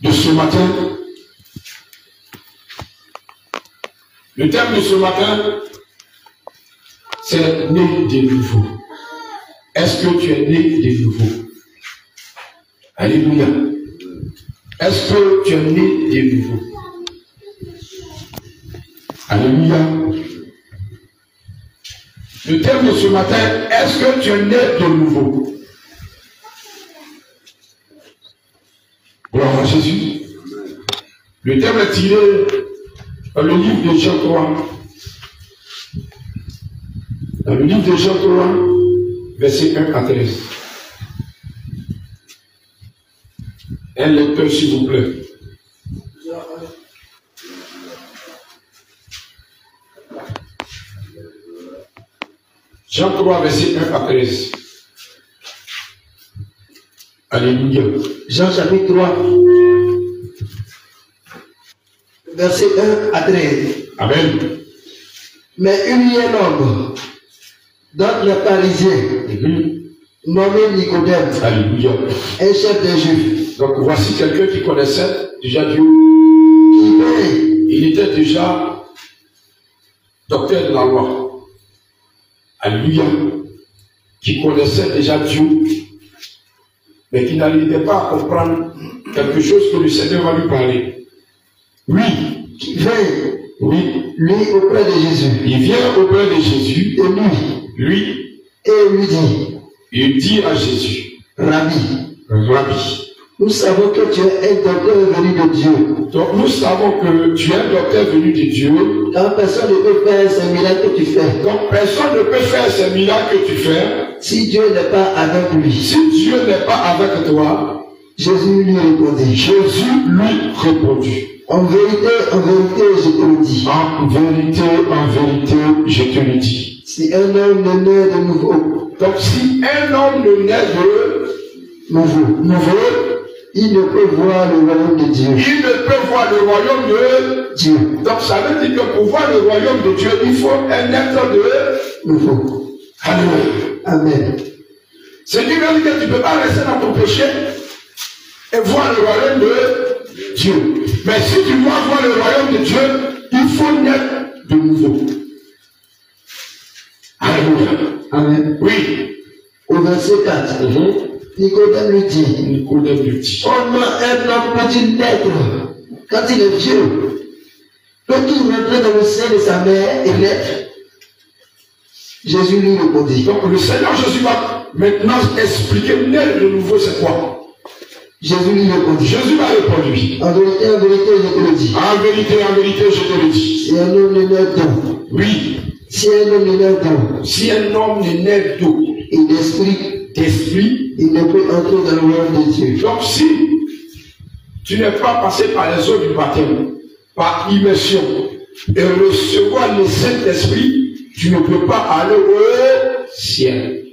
de ce matin, le thème de ce matin, c'est né de nouveau. Est-ce que tu es né de nouveau? Alléluia. Est-ce que tu es né de nouveau? Alléluia. Le thème de ce matin, est-ce que tu es né de nouveau? Gloire à Jésus. Le thème est tiré dans le livre de Jean 3. Dans le livre de Jean 3, versets 1 à 13. Un lecteur, s'il vous plaît. Jean 3, verset 1 à 13. Alléluia. Jean chapitre 3, verset 1 à 13. Amen. Mais il y a un homme dans les Parisiens, nommé Nicodème, Alléluia. un chef des Juifs. Donc voici quelqu'un qui connaissait déjà Dieu. Il était déjà docteur de la loi. Alléluia. Qui connaissait déjà Dieu, mais qui n'arrivait pas à comprendre quelque chose que le Seigneur va lui parler. Oui. Qui vient, Oui. lui, auprès de Jésus. Il vient auprès de Jésus. Et Lui. et lui dit, Il dit à Jésus, Rabbi, Rabbi. nous savons que tu es un docteur venu de Dieu. Donc nous savons que tu es un docteur venu de Dieu. Car personne ne peut faire ces miracles que tu fais. Donc personne ne peut faire ces miracles que tu fais Si Dieu n'est pas avec lui. si Dieu n'est pas avec toi. Jésus lui répondit, Jésus lui répondit, en vérité, je te le dis. en vérité, je te le dis. Si un homme ne naît de nouveau, Donc si un homme ne naît de nouveau, il ne peut voir le royaume de Dieu. il ne peut voir le royaume de Dieu, Donc ça veut dire que pour voir le royaume de Dieu, il faut un être de nouveau. Alléluia. Amen. C'est dire que tu ne peux pas rester dans ton péché et voir le royaume de Dieu. Mais si tu dois voir le royaume de Dieu, il faut naître de nouveau. Alléluia. Amen. Oui. Au verset 4, Nicodème lui dit, Nicodème lui dit, comment un homme peut-il naître quand il est vieux? Peut-il rentrer dans le sein de sa mère et naître? Jésus lui répondit. donc le Seigneur Jésus va maintenant expliquer naître de nouveau c'est quoi. Jésus lui répondit. Jésus va répondre lui. En vérité, je te le dis. En vérité, je te le dis. Si un homme ne naît d'eau, Oui. si un homme ne naît d'eau Si un homme ne naît d'eau, et d'esprit, il ne peut entrer dans le royaume de Dieu. donc si tu n'es pas passé par les eaux du baptême, par immersion, et recevoir le Saint-Esprit, tu ne peux pas aller au ciel.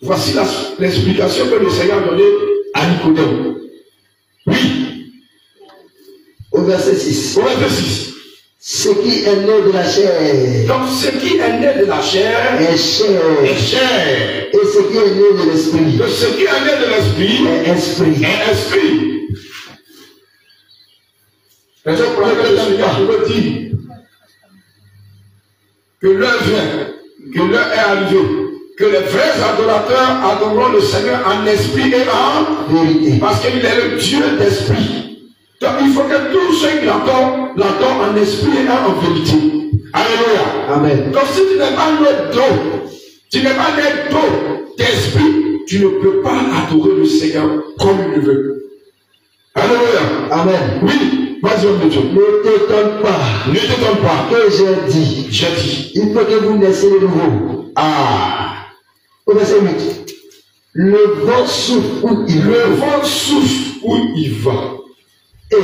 Voici l'explication que le Seigneur a donnée à Nicodème. Oui. Au verset 6. Au verset 6. Ce qui est né de la chair Donc ce qui est né de la chair est chair. est chair. Et ce qui est né de l'esprit De ce qui est né de l'esprit est esprit. est esprit. Raison pour laquelle le Seigneur veut dire que l'heure vient, que l'heure est arrivée, que les vrais adorateurs adoreront le Seigneur en esprit et en Vérité. parce qu'il est le Dieu d'esprit. Donc il faut que tous ceux qui l'adorent en esprit et en vérité. Alléluia. Amen. Donc si tu n'es pas né d'eau, tu n'es pas né d'eau, d'esprit, tu ne peux pas adorer le Seigneur comme il le veut. Alléluia. Amen. Oui. Vas-y, homme de Dieu. Ne t'étonne pas Ne t'étonne pas. que j'ai dit. J'ai dit. Il faut que vous naissiez de nouveau. Ah. Au verset 8. Le vent souffle où il Le veut. vent souffle où il va. Et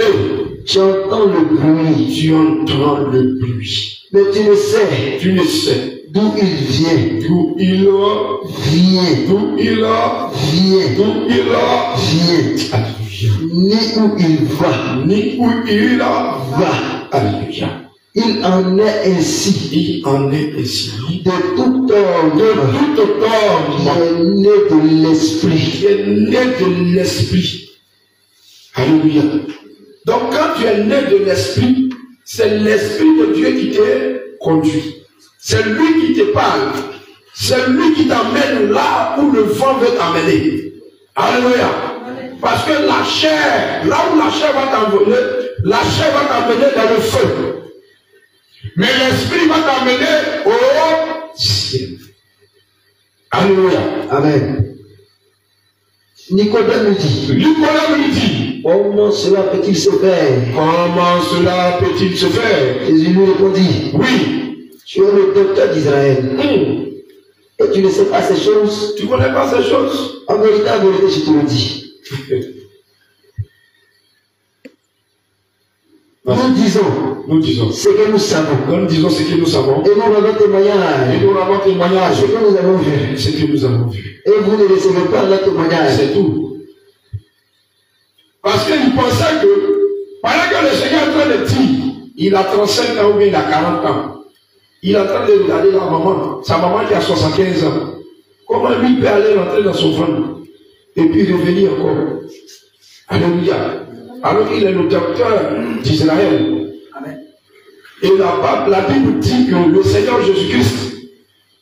Et tu entends le bruit. tu entends le bruit. Mais tu ne sais Tu ne sais d'où il vient. d'où il Vient. d'où il Vient. d'où il Vient. Alléluia. Ni où il va. Ni où il Va. Alléluia. Il en est ainsi. Il en est ainsi. De tout homme De tout qui homme est né de l'esprit. qui est né de l'esprit. Alléluia. Donc quand tu es né de l'Esprit, c'est l'Esprit de Dieu qui te conduit. C'est lui qui te parle. C'est lui qui t'amène là où le vent veut t'amener. Alléluia. Parce que la chair, là où la chair va t'envoler, la chair va t'amener dans le feu. Mais l'Esprit va t'amener au ciel. Alléluia. Amen. Nicodème lui dit, comment cela peut-il se faire? Comment cela peut-il se faire? Jésus lui répondit, oui, tu es le docteur d'Israël. Et tu ne sais pas ces choses. Tu ne connais pas ces choses? En vérité, je te le dis. Nous disons ce que nous savons. Nous disons ce que nous savons. Et nous rendons témoignage. Et nous rendons témoignage. Ce que nous avons vu. Ce que nous avons vu. Et vous ne recevez pas notre témoignage. C'est tout. Parce qu'il pensait que pendant que le Seigneur est en train de dire, il a 35 ans ou bien il a 40 ans. Il est en train de regarder la maman, sa maman qui a 75 ans. Comment lui peut aller rentrer dans son ventre et puis revenir encore? Alléluia. Alors qu'il est le docteur d'Israël. Et la Bible dit que le Seigneur Jésus-Christ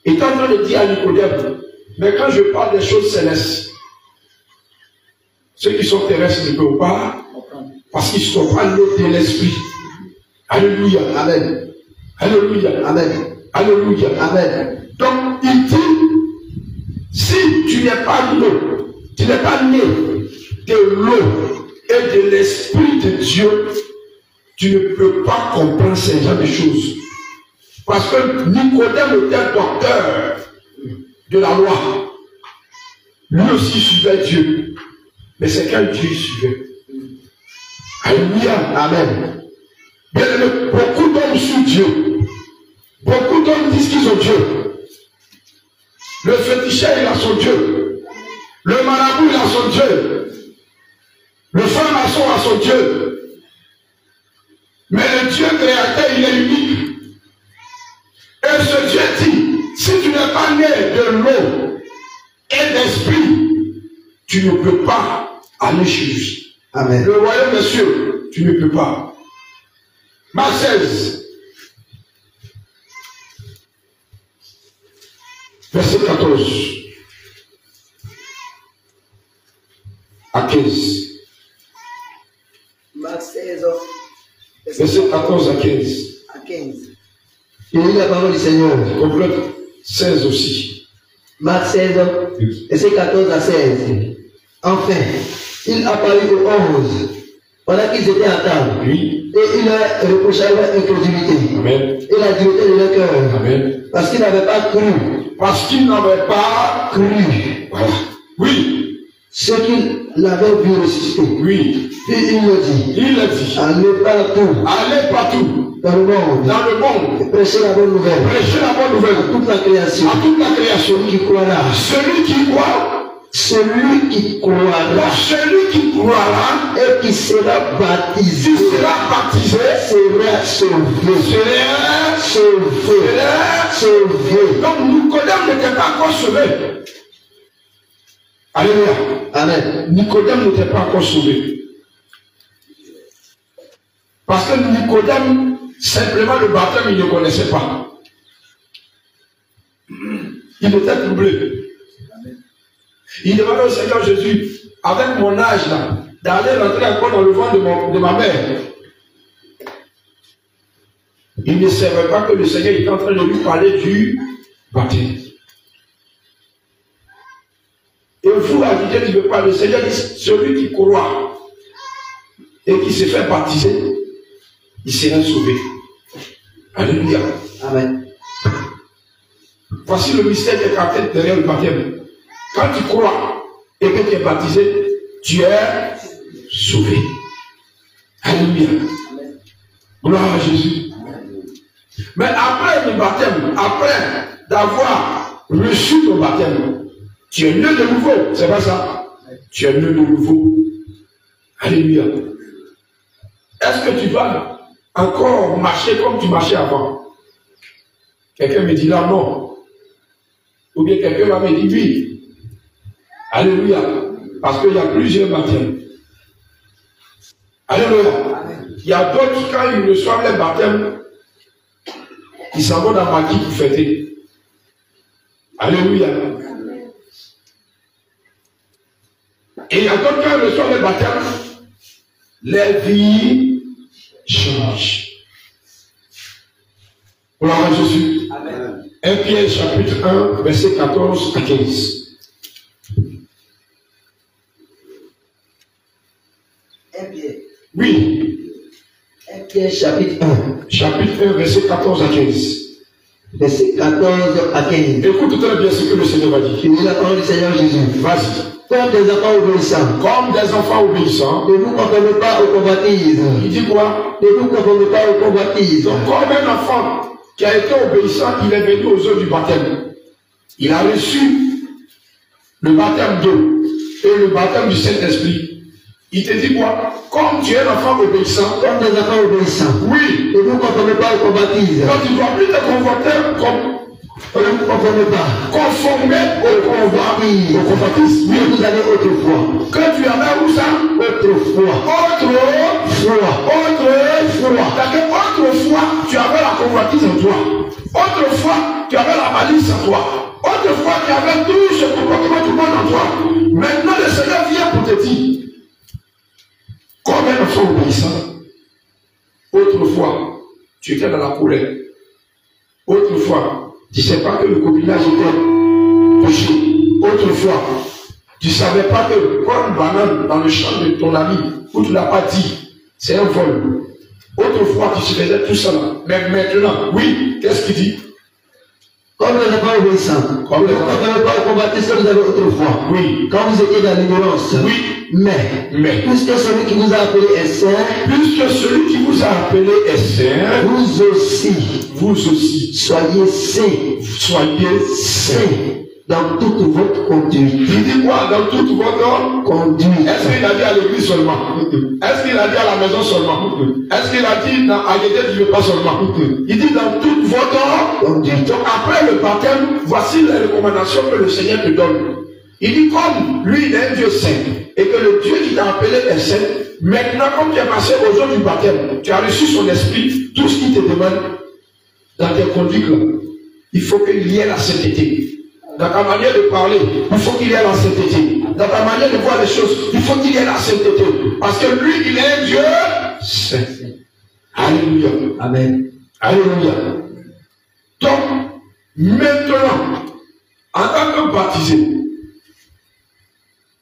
est en train de dire à Nicodème, mais quand je parle des choses célestes, ceux qui sont terrestres ne peuvent pas, parce qu'ils ne sont pas nés de l'esprit. Alléluia. Amen. Alléluia. Amen. Alléluia. Amen. Donc, il dit, si tu n'es pas né de l'eau et de l'Esprit de Dieu, tu ne peux pas comprendre ces genre de choses. Parce que Nicodème était un docteur de la loi. Lui aussi suivait Dieu. Mais c'est quel Dieu il suivait? Alléluia. Amen. Bien aimé, beaucoup d'hommes suivent Dieu. Beaucoup d'hommes disent qu'ils ont Dieu. Le féticheur, il a son Dieu. Le marabout, il a son Dieu. Le franc-maçon a son Dieu. Mais le Dieu créateur, il est unique. Et ce Dieu dit, si tu n'es pas né de l'eau et d'esprit, tu ne peux pas aller chez lui. Amen. Le royaume des cieux, tu ne peux pas. Marc 16. Verset 14 à 15. Marc 16. Verset 14 à 15. À 15. Il lit la parole du Seigneur. Complète 16 aussi. Marc 16, verset 14 à 16. Enfin, il apparut aux 11, pendant qu'ils étaient à table. Oui. Et il leur reprocha leur incrédulité. Amen. Et la dureté de leur cœur. Amen. Parce qu'ils n'avaient pas cru. Parce qu'ils n'avaient pas cru. Voilà. Oui. Ceux qui l'avaient vu ressusciter. Oui. Et il leur dit. Il a dit. Allez partout. Allez partout. Dans le monde. Dans le monde. Et prêchez la bonne nouvelle. Prêchez la bonne nouvelle. À toute la création. À toute la création. Celui qui croira. Celui qui croit. Celui qui croira. Celui qui croira. Et qui sera baptisé. Qui sera baptisé. Sera sauvé. Sera sauvé. Sera sauvé. Donc Nicodème n'était pas encore sauvé. Alléluia. Amen. Nicodème n'était pas encore sauvé. Parce que Nicodème, simplement le baptême, il ne connaissait pas. Il était troublé. Il demandait au Seigneur Jésus, avec mon âge là, d'aller rentrer encore dans le ventre de ma mère. Il ne savait pas que le Seigneur était en train de lui parler du baptême. Et vous, ajoutez, tu ne veux pas, le Seigneur dit, celui qui croit et qui se fait baptiser, il sera sauvé. Alléluia. Amen. Voici le mystère qui est caché derrière le baptême. Quand tu crois et que tu es baptisé, tu es sauvé. Alléluia. Gloire à Jésus. Mais après le baptême, après d'avoir reçu ton baptême, tu es né de nouveau. C'est pas ça? Tu es né de nouveau. Alléluia. Est-ce que tu vas encore marcher comme tu marchais avant? Quelqu'un me dit là non. Ou bien quelqu'un va me dire oui. Alléluia. Parce qu'il y a plusieurs baptêmes. Alléluia. Il y a d'autres, quand ils reçoivent les baptêmes, ils s'en vont dans Maki pour fêter. Alléluia. Et il y a d'autres, quand ils reçoivent les baptêmes, les vies changent. Gloire à Jésus. Amen. 1 Pierre chapitre 1, verset 14 à 15. 1 Pierre. Oui. 1 Pierre chapitre 1. Chapitre 1, verset 14 à 15. Verset 14 à 15. Écoute très bien ce que le Seigneur va dire. Je lis la parole du Seigneur Jésus. Vas-y. Comme des enfants obéissants. Comme des enfants obéissants. Ne vous conformez pas au convoitisme. Il dit quoi? Ne vous conformez pas au convoitisme. Donc, comme un enfant qui a été obéissant, il est venu aux eaux du baptême. Il a reçu le baptême d'eau et le baptême du Saint-Esprit. Il te dit quoi? Comme tu es un enfant obéissant. Comme des enfants obéissants. Oui. Ne vous conformez pas au convoitisme. Donc tu ne dois plus te conformer comme. Ne vous conformez pas. Conformer au convoitisme. Oui, vous avez autrefois. Que tu avais où ça? Autrefois. Autrefois, tu avais la convoitise en toi. Autrefois, tu avais la malice en toi. Autrefois, tu avais tout ce comportement du monde en toi. Maintenant, le Seigneur vient pour te dire, comme un enfant obéissant, autrefois, tu étais dans la colère. Autrefois, tu ne sais pas que le copinage était péché. Autrefois, tu ne savais pas que prendre une banane dans le champ de ton ami, où tu ne l'as pas dit, c'est un vol. Autrefois, tu se faisais tout ça là. Mais maintenant, oui, qu'est-ce qu'il dit? Comme les enfants obéissants. Comme les enfants. Ne conformez pas au convoitisme que vous avez autrefois. Oui. Quand vous étiez dans l'ignorance. Oui. Mais, puisque celui qui vous a appelé est saint, puisque celui qui vous a appelé est saint, vous aussi, soyez saints. Soyez saints. Dans toute votre conduite. Il dit quoi? Dans toute votre conduite. Est-ce qu'il a dit à l'église seulement? Est-ce qu'il a dit à la maison seulement? Est-ce qu'il a dit à l'église du pas seulement? Il dit dans toute votre conduite. Donc après le baptême, voici les recommandations que le Seigneur te donne. Il dit comme lui il est un Dieu saint et que le Dieu qui t'a appelé est saint, maintenant comme tu es passé aux eaux du baptême, tu as reçu son esprit, tout ce qu'il te demande dans tes conduites là, il faut qu'il y ait la sainteté. Dans ta manière de parler, il faut qu'il y ait la sainteté. Dans ta manière de voir les choses, il faut qu'il y ait la sainteté. Parce que lui, il est un Dieu saint. Alléluia. Amen. Alléluia. Donc, maintenant, en tant que baptisé,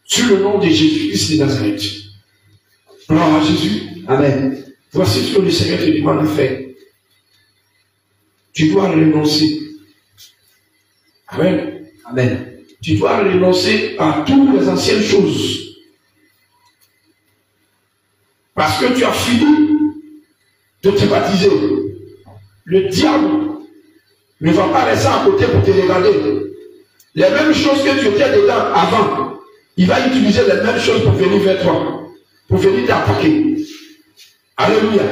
sur le nom de Jésus-Christ de Nazareth, gloire à Jésus. Amen. Voici ce que le Seigneur te demande de faire. Tu dois renoncer. Amen. Amen. Tu dois renoncer à toutes les anciennes choses. Parce que tu as fini de te baptiser. Le diable ne va pas rester à côté pour te regarder. Les mêmes choses que tu étais dedans avant, il va utiliser les mêmes choses pour venir vers toi, pour venir t'attaquer. Alléluia.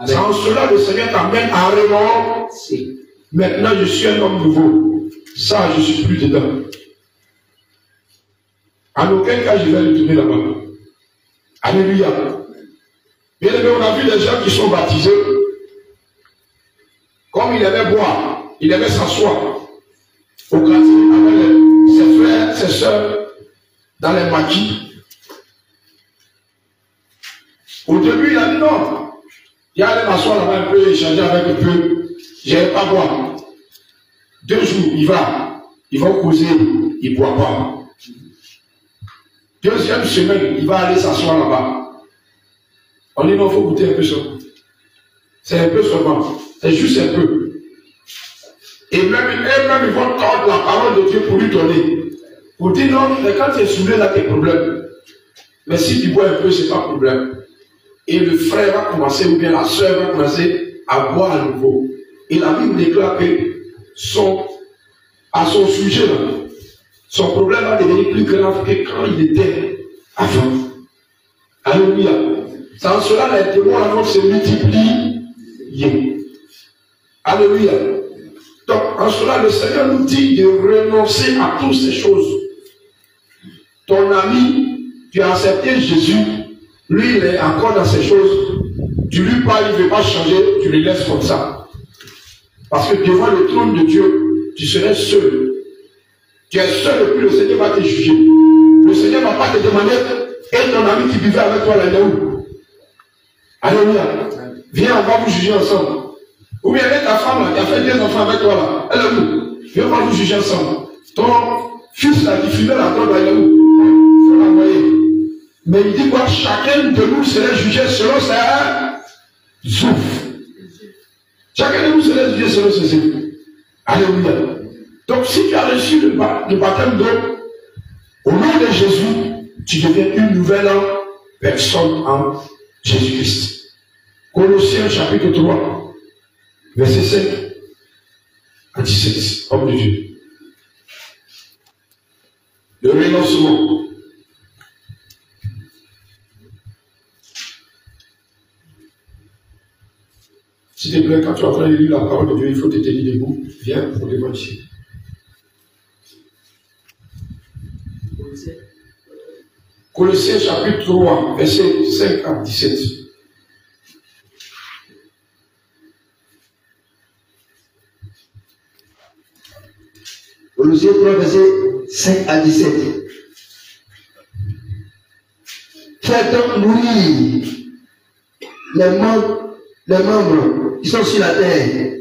C'est en cela que le Seigneur t'amène à renoncer. Maintenant, je suis un homme nouveau. Ça, je ne suis plus dedans. En aucun cas, je vais retourner là-bas. Alléluia. Bien aimé, on a vu des gens qui sont baptisés. Comme il aimait boire, il aimait s'asseoir au quartier avec ses frères, ses soeurs, dans les maquis. Au début, il a dit non. Il allait m'asseoir là-bas un peu, échanger avec un peu. Je n'aime pas boire. 2 jours, il va causer, il ne boit pas. 2e semaine, il va aller s'asseoir là-bas. On dit non, il faut goûter un peu ça. C'est un peu seulement. C'est juste un peu. Et même ils vont tordre la parole de Dieu pour lui donner. Pour dire non, mais quand tu es saoulé, là, tes problèmes. Mais si tu bois un peu, ce n'est pas problème. Et le frère va commencer, ou bien la soeur va commencer à boire à nouveau. Et la Bible déclare que à son sujet, là, son problème va devenir plus grave que quand il était avant. Alléluia. C'est en cela les témoins vont se multiplier. Alléluia. Donc, en cela, le Seigneur nous dit de renoncer à toutes ces choses. Ton ami, tu as accepté Jésus, Lui, il est encore dans ces choses. Tu lui parles, il ne veut pas changer, tu le laisses comme ça. Parce que devant le trône de Dieu, tu serais seul. Tu es seul et puis le Seigneur va te juger. Le Seigneur ne va pas te demander, et ton ami qui vivait avec toi, là, il est où? Alléluia. Viens, on va vous juger ensemble. Ou bien avec ta femme, là, qui a fait 2 enfants avec toi, là, elle est où? Viens, on va vous juger ensemble. Ton fils, là, qui fumait la drogue, là, il est où? Il faut l'envoyer. Mais il dit quoi? Chacun de nous serait jugé selon ses œuvres. Chacun de nous serait jugé selon ses œuvres. Alléluia. Donc, si tu as reçu le baptême d'eau, au nom de Jésus, tu deviens une nouvelle personne en Jésus-Christ. Colossiens chapitre 3, verset 5 à 17. Homme de Dieu. Le renoncement. S'il te plaît, quand tu es en train de lire la parole de Dieu, il faut te tenir debout. Viens pour devant ici. Colossiens chapitre 3, verset 5 à 17. Colossiens 3, verset 5 à 17. Faites donc mourir les membres qui sont sur la terre,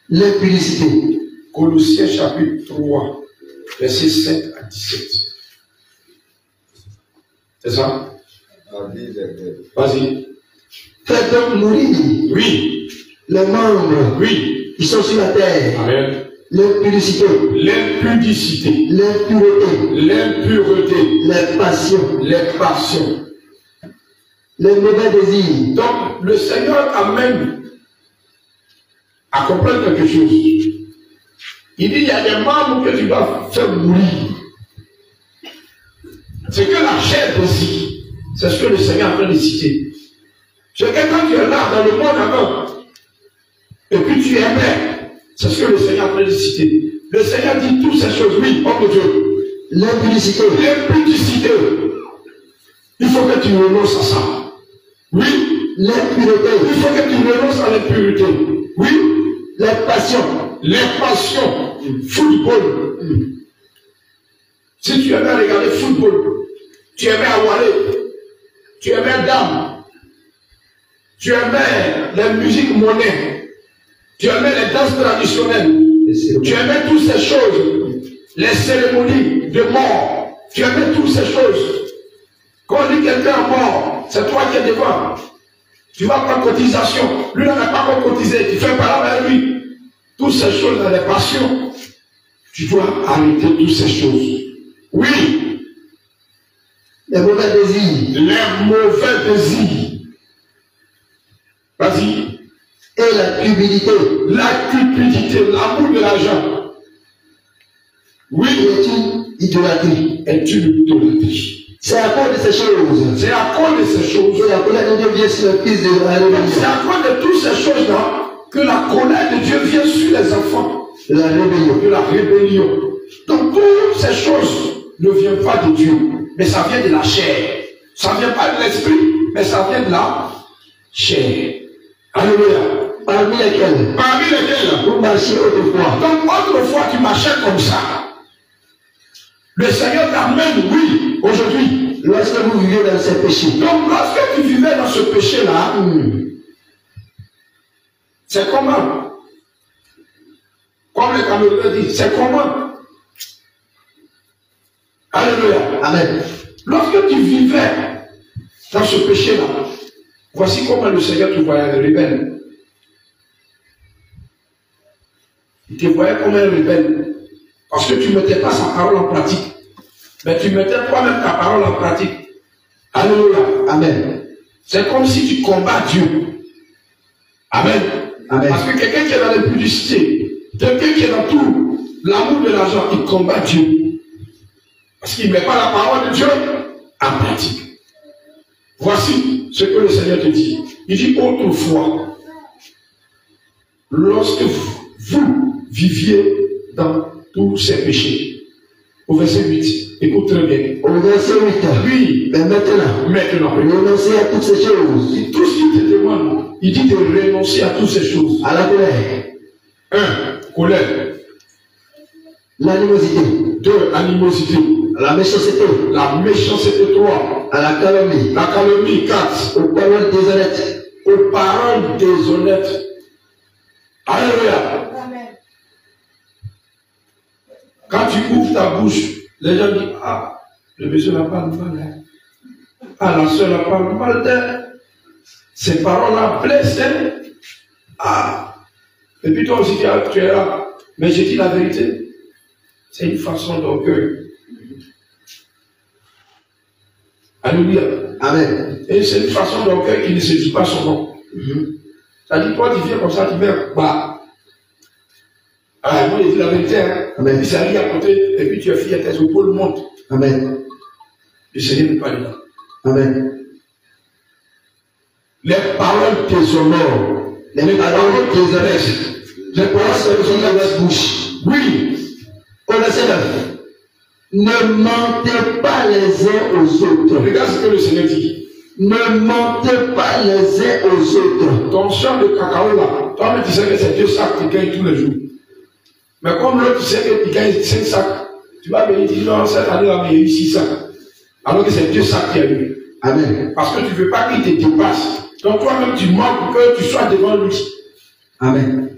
l'impudicité. Colossiens chapitre 3, verset 5 à 17. C'est ça? Vas-y. Faites donc mourir oui. les membres oui. qui sont sur la terre. Amen. L'impudicité. L'impudicité. L'impureté. L'impureté. Les passions. Les passions. Les mauvais désirs. Donc, le Seigneur t'amène à comprendre quelque chose. Il dit, il y a des membres que tu dois faire mourir. C'est que la chair désire. C'est ce que le Seigneur est en train de citer. C'est que quand tu es là dans le monde avant, et puis tu aimais, c'est ce que le Seigneur est en train de citer. Le Seigneur dit toutes ces choses, oui, homme de Dieu. L'impudicité. L'impudicité. Il faut que tu renonces à ça. Oui. L'impureté. Il faut que tu renonces à l'impureté. Oui. Les passions. Les passions. Football. Si tu aimais regarder football, tu aimais Awalé, tu aimais Dame, tu aimais les musiques monnaie, tu aimais les danses traditionnelles, tu aimais toutes ces choses, les cérémonies de mort, tu aimais toutes ces choses. Quand on dit quelqu'un est mort, c'est toi qui es devant. Tu vas prendre cotisation, lui n'a pas encore cotisé, tu fais parler avec lui. Toutes ces choses dans les passions, tu dois arrêter toutes ces choses. Oui. Les mauvais désirs. Les mauvais désirs. Vas-y. Et la cupidité. La cupidité, l'amour de l'argent. Oui. Est une idolâtrie. Est une idolâtrie. C'est à cause de ces choses. C'est à cause de ces choses. Que la colère de Dieu vient sur le fils de l'Alléluia. C'est à cause de toutes ces choses-là que la colère de Dieu vient sur les enfants. La rébellion. De la rébellion. Donc toutes ces choses ne viennent pas de Dieu, mais ça vient de la chair. Ça ne vient pas de l'esprit, mais ça vient de la chair. Alléluia. Parmi lesquels? Parmi lesquels? Vous marchiez autrefois. Donc autrefois tu marchais comme ça. Le Seigneur t'amène, oui, aujourd'hui. Lorsque vous vivez dans ces péchés. Donc lorsque tu vivais dans ce péché-là, c'est comment? Comme le Camerounais dit, c'est comment? Alléluia. Amen. Lorsque tu vivais dans ce péché-là, voici comment le Seigneur te voyait, le rebelle. Il te voyait comme un rebelle. Parce que tu ne mettais pas sa parole en pratique. Mais tu mettais toi-même ta parole en pratique. Alléluia. Amen. C'est comme si tu combats Dieu. Amen. Amen. Parce que quelqu'un qui est dans l'impudicité, quelqu'un qui est dans tout l'amour de l'argent, il combat Dieu. Parce qu'il ne met pas la parole de Dieu en pratique. Voici ce que le Seigneur te dit. Il dit autrefois, lorsque vous viviez dans tous ces péchés, au verset 8, Écoute très bien. Au verset 8. Oui. Mais maintenant, renoncez à toutes ces choses. Tout ce qu'il te demande, il dit de renoncer à toutes ces choses. À la colère. 1. Colère. L'animosité. 2. Animosité. La méchanceté. La méchanceté. 3. À la calomnie. La calomnie. 4. Aux paroles déshonnêtes. Aux paroles déshonnêtes. Alléluia. Amen. Quand tu ouvres ta bouche, les gens disent, ah, le monsieur n'a pas de mal. Hein. Ah, la soeur n'a pas de mal. Hein. Ces paroles-là blessent. Hein. Ah. Et puis toi aussi, tu es là. Mais j'ai dit la vérité. C'est une façon d'orgueil. Alléluia. Amen. Et c'est une façon d'orgueil qui ne se dit pas son nom. Ça dit, toi, tu viens comme ça, tu viens, bah. Ah, moi, j'ai dit la vérité. Hein. Amen. Il s'arrive à côté, et puis tu es fier, tes épaules montent. Amen. Le Seigneur n'est pas là. Amen. Les paroles déshonorent. Les paroles déshonnêtes. Les paroles Dans votre bouche. Oui. Au verset 9. Ne mentez pas les uns aux autres. Regarde ce que le Seigneur dit. Ne mentez pas les uns aux autres. Ton champ de cacao là, toi-même tu sais que c'est 2 sacs que tu gagnes tous les jours. Mais comme l'autre tu sais que tu gagnes 5 sacs, tu vas venir dire non, cette année-là, il y a eu 6 sacs. Alors que c'est 2 sacs qu'il y a eu. Amen. Parce que tu ne veux pas qu'il te dépasse. Donc toi-même tu manques pour que tu sois devant lui. Amen.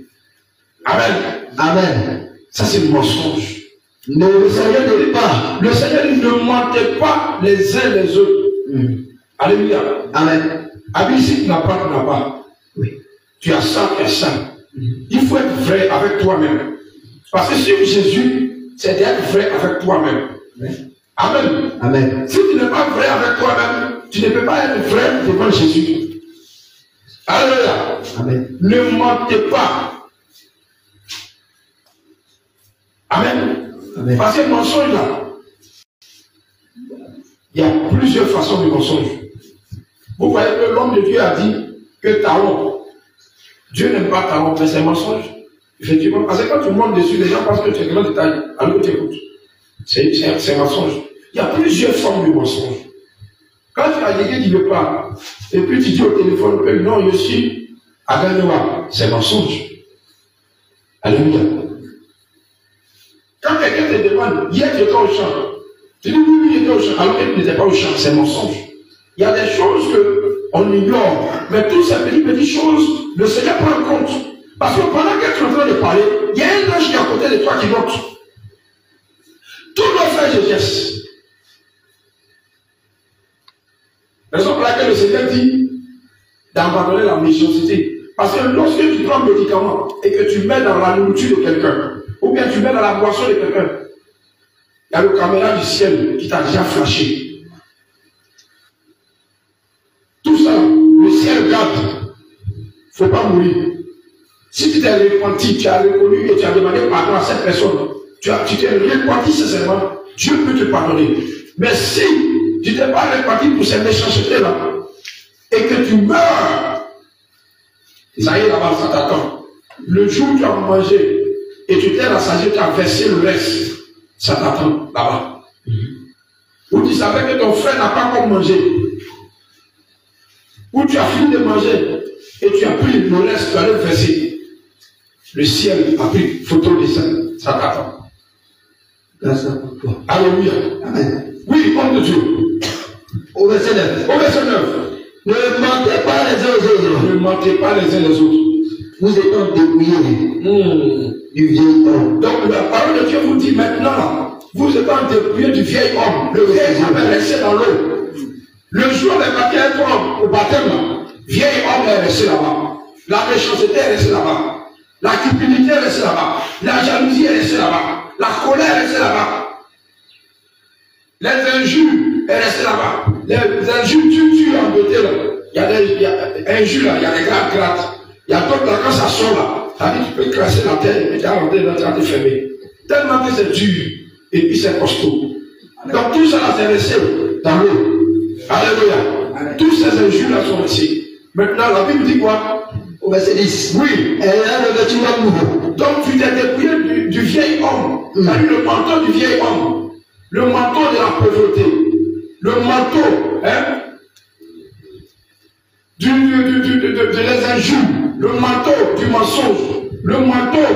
Amen. Amen. Ça c'est le mensonge. Le Seigneur n'est pas. Le Seigneur dit ne mentez pas les uns les autres. Alléluia. Amen. Avis, si tu n'as pas, tu n'as pas. Oui. Tu as ça, tu as ça. Il faut être vrai avec toi-même. Parce que suivre Jésus, c'est d'être vrai avec toi-même. Amen. Amen. Si tu n'es pas vrai avec toi-même, tu ne peux pas être vrai devant Jésus. Alléluia. Amen. Ne mentez pas. Amen. Amen. Parce que le mensonge là, il y a plusieurs façons de mensonge. Vous voyez que l'homme de Dieu a dit que talon, Dieu n'aime pas talon, mais c'est un mensonge. Effectivement, parce que quand tu montes dessus, les gens pensent que tu es grand détail, alors que tu écoutes. C'est un mensonge. Il y a plusieurs formes de mensonge. Quand tu as dit qu'il ne veut pas, et puis tu dis au téléphone que non, je suis à Gagnoa, c'est un mensonge. Alléluia. Quand quelqu'un te demande, hier tu étais au champ, tu dis oui, il était au champ, alors qu'il n'était pas au champ, c'est un mensonge. Il y a des choses qu'on ignore, mais toutes ces petites choses, le Seigneur prend en compte. Parce que pendant que tu es en train de parler, il y a un ange qui est à côté de toi qui note. Tout doit faire des gestes. Raison pour laquelle le Seigneur dit d'abandonner la méchanceté. Parce que lorsque tu prends un médicament et que tu mets dans la nourriture de quelqu'un, ou bien tu mets dans la boisson de quelqu'un, il y a le caméra du ciel qui t'a déjà flashé. Tout ça, le ciel regarde. Il ne faut pas mourir. Si tu t'es repenti, tu as reconnu et tu as demandé pardon à cette personne, tu t'es repenti sincèrement, Dieu peut te pardonner. Mais si tu t'es pas repenti pour ces méchancetés-là, et que tu meurs, ça y est là-bas, ça t'attend. Le jour où tu as mangé, et tu t'es rassasié, tu as versé le reste, ça t'attend là-bas. Ou tu savais que ton frère n'a pas encore mangé, ou tu as fini de manger, et tu as pris le reste, tu as le versé. Le ciel a pris photo de ça, ça t'attend. Grâce à toi. Alléluia. Amen. Oui, homme de Dieu. Au verset 9. Au verset 9. Ne mentez pas les uns aux autres. Ne mentez pas les uns les autres. Vous étant dépouillés du vieil homme. Donc la parole de Dieu vous dit maintenant, vous étant dépouillés du vieil homme. Le vieil homme est resté dans l'eau. Le jour des papiers au baptême, vieil homme est resté là-bas. La méchanceté est restée là-bas. La cupidité est restée là-bas. La jalousie est restée là-bas. La colère est restée là-bas. Les injures est restée là-bas. Les injures, tu as embêté là. Il y a des injures là, il y a des grattes. Il y a d'autres là, quand ça sort là, ça dit tu peux classer la terre et tu as rentré dans ta fermée. Tellement que c'est dur et puis c'est costaud. Donc tout ça là, c'est resté dans l'eau. Alléluia. Tous ces injures là sont restés. Maintenant, la Bible dit quoi? Au verset 10. Oui. Et là, le vêtement nouveau. Donc tu t'es dépouillé du vieil homme. Tu as eu le manteau du vieil homme. le manteau de la pauvreté, le manteau de les injures, le manteau du mensonge, le manteau